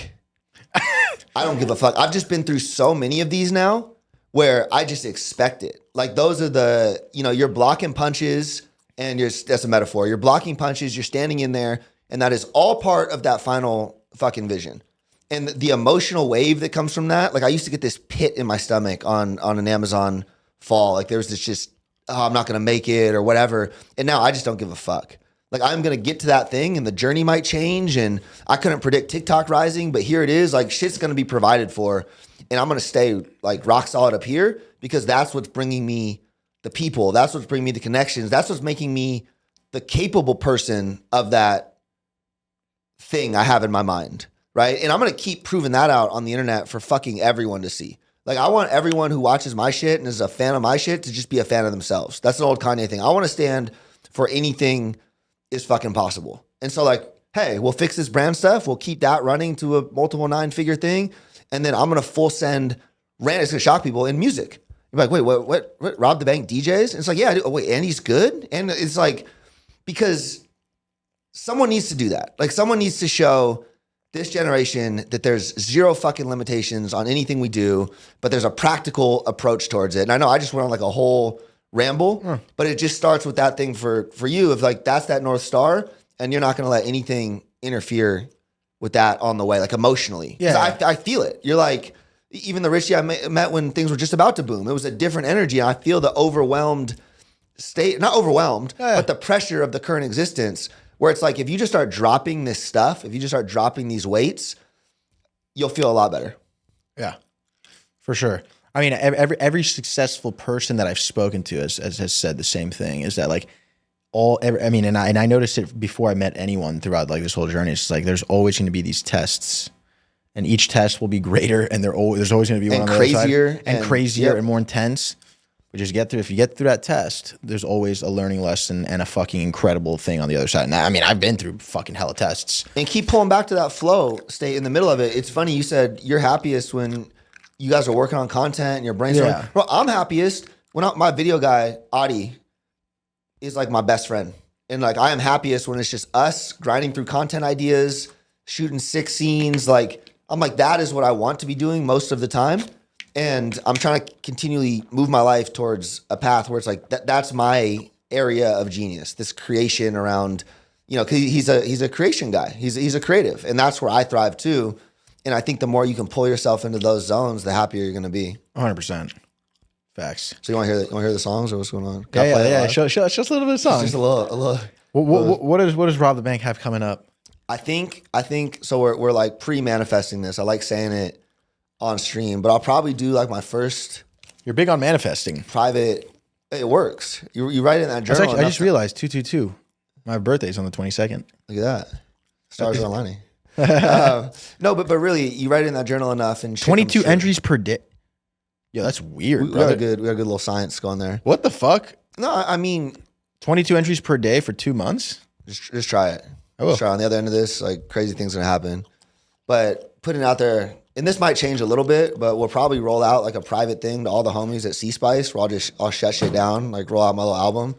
I don't give a fuck. I've just been through so many of these now where I just expect it. Like those are the, you know, you're blocking punches, and that's a metaphor. You're blocking punches, you're standing in there, and that is all part of that final fucking vision. And the emotional wave that comes from that, like I used to get this pit in my stomach on an Amazon fall. Like there was this just, oh, I'm not going to make it or whatever. And now I just don't give a fuck. Like I'm going to get to that thing, and the journey might change, and I couldn't predict TikTok rising, but here it is. Like shit's going to be provided for, and I'm going to stay like rock solid up here because that's what's bringing me the people. That's what's bringing me the connections. That's what's making me the capable person of that thing I have in my mind. Right. And I'm going to keep proving that out on the internet for fucking everyone to see. Like, I want everyone who watches my shit and is a fan of my shit to just be a fan of themselves. That's an old Kanye thing. I want to stand for anything is fucking possible. And so, like, hey, we'll fix this brand stuff. We'll keep that running to a multiple 9-figure thing. And then I'm going to full send rant. It's going to shock people in music. You're like, wait, what? Rob the Bank DJs? And it's like, yeah, wait, and he's good? And it's like, because someone needs to do that. Like, someone needs to show this generation that there's zero fucking limitations on anything we do, but there's a practical approach towards it. And I know I just went on like a whole ramble, but it just starts with that thing for you of like, that's that North Star, and you're not going to let anything interfere with that on the way, like emotionally. Yeah. I feel it. You're like, even the Richie I met when things were just about to boom, it was a different energy. And I feel the overwhelmed state, not overwhelmed, but the pressure of the current existence, where it's like, if you just start dropping this stuff, if you just start dropping these weights, you'll feel a lot better. Yeah, for sure. I mean, every successful person that I've spoken to has said the same thing, is that like and I noticed it before I met anyone throughout like this whole journey. It's like, there's always going to be these tests, and each test will be greater, and there's always going to be one on the crazier, other side, and crazier and more intense. But just if you get through that test, there's always a learning lesson and a fucking incredible thing on the other side. And I mean, I've been through fucking hella tests. And keep pulling back to that flow state in the middle of it. It's funny, you said you're happiest when you guys are working on content and you're brainstorming. Yeah. Well, I'm happiest when my video guy, Adi, is like my best friend. And like, I am happiest when it's just us grinding through content ideas, shooting 6 scenes. Like, I'm like, that is what I want to be doing most of the time. And I'm trying to continually move my life towards a path where it's like, that's my area of genius, this creation around, you know, 'cause he's a creation guy. He's a creative, and that's where I thrive too. And I think the more you can pull yourself into those zones, the happier you're going to be. 100%. Facts. So you want to hear the songs or what's going on? Yeah. Show us a little bit of songs. Just a little. What does Rob the Bank have coming up? I think so. We're like pre-manifesting this. I like saying it on stream, but I'll probably do like my first. You're big on manifesting. Private. It works. You write it in that journal. I just realized 222. My birthday's on the 22nd. Look at that. Stars are aligning. No, but really, you write it in that journal enough, and 22 entries per day. Yo, that's weird. We got a good little science going there. What the fuck? No, I mean, 22 entries per day for 2 months. Just try it. Just try. On the other end of this, like crazy things gonna happen. But putting it out there, and this might change a little bit, but we'll probably roll out like a private thing to all the homies at C Spice, where I'll shut shit down, like roll out my little album,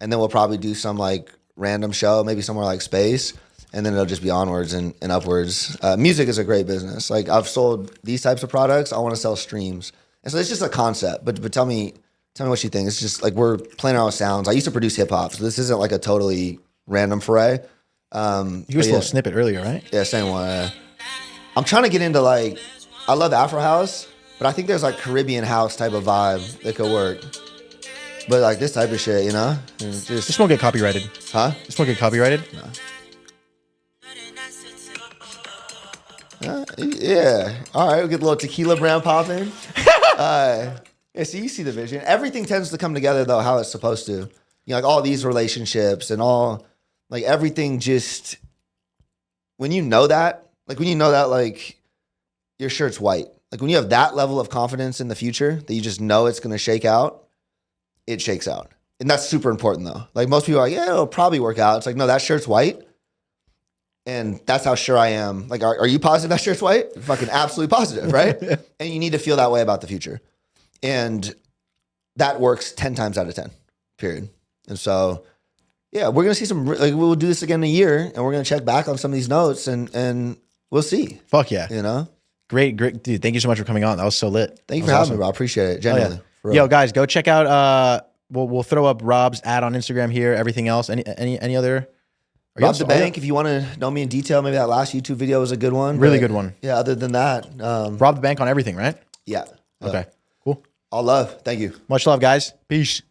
and then we'll probably do some like random show, maybe somewhere like Space. And then it'll just be onwards and upwards. Music is a great business. Like I've sold these types of products. I want to sell streams. And so it's just a concept. But tell me what you think. It's just like we're playing around with sounds. I used to produce hip hop, so this isn't like a totally random foray. You used a little snippet earlier, right? Yeah, same one. I'm trying to get into like, I love Afro house, but I think there's like Caribbean house type of vibe that could work. But like this type of shit, you know? This won't get copyrighted. Huh? This won't get copyrighted? No. Yeah. All right. We'll get a little tequila brand popping. Yeah. So you see the vision. Everything tends to come together though how it's supposed to. You know, like all these relationships and all, like everything just. When you know that, like your shirt's white. Like when you have that level of confidence in the future that you just know it's going to shake out, it shakes out, and that's super important though. Like most people are like, yeah, it'll probably work out. It's like no, that shirt's white. And that's how sure I am. Like, are you positive that shirt's white? Fucking absolutely positive, right? And you need to feel that way about the future. And that works 10 times out of 10, period. And so, yeah, we're going to see like, we'll do this again in a year, and we're going to check back on some of these notes, and we'll see. Fuck yeah. You know? Great. Dude, thank you so much for coming on. That was so lit. Thank you for having me, bro. I appreciate it. Genuinely. Oh, yeah. Yo, guys, go check out, we'll throw up Rob's ad on Instagram here, everything else. Any other... Rob the Bank, if you want to know me in detail, maybe that last YouTube video was a good one. Really good one. Yeah, other than that. Rob the Bank on everything, right? Yeah. Okay, cool. All love. Thank you. Much love, guys. Peace.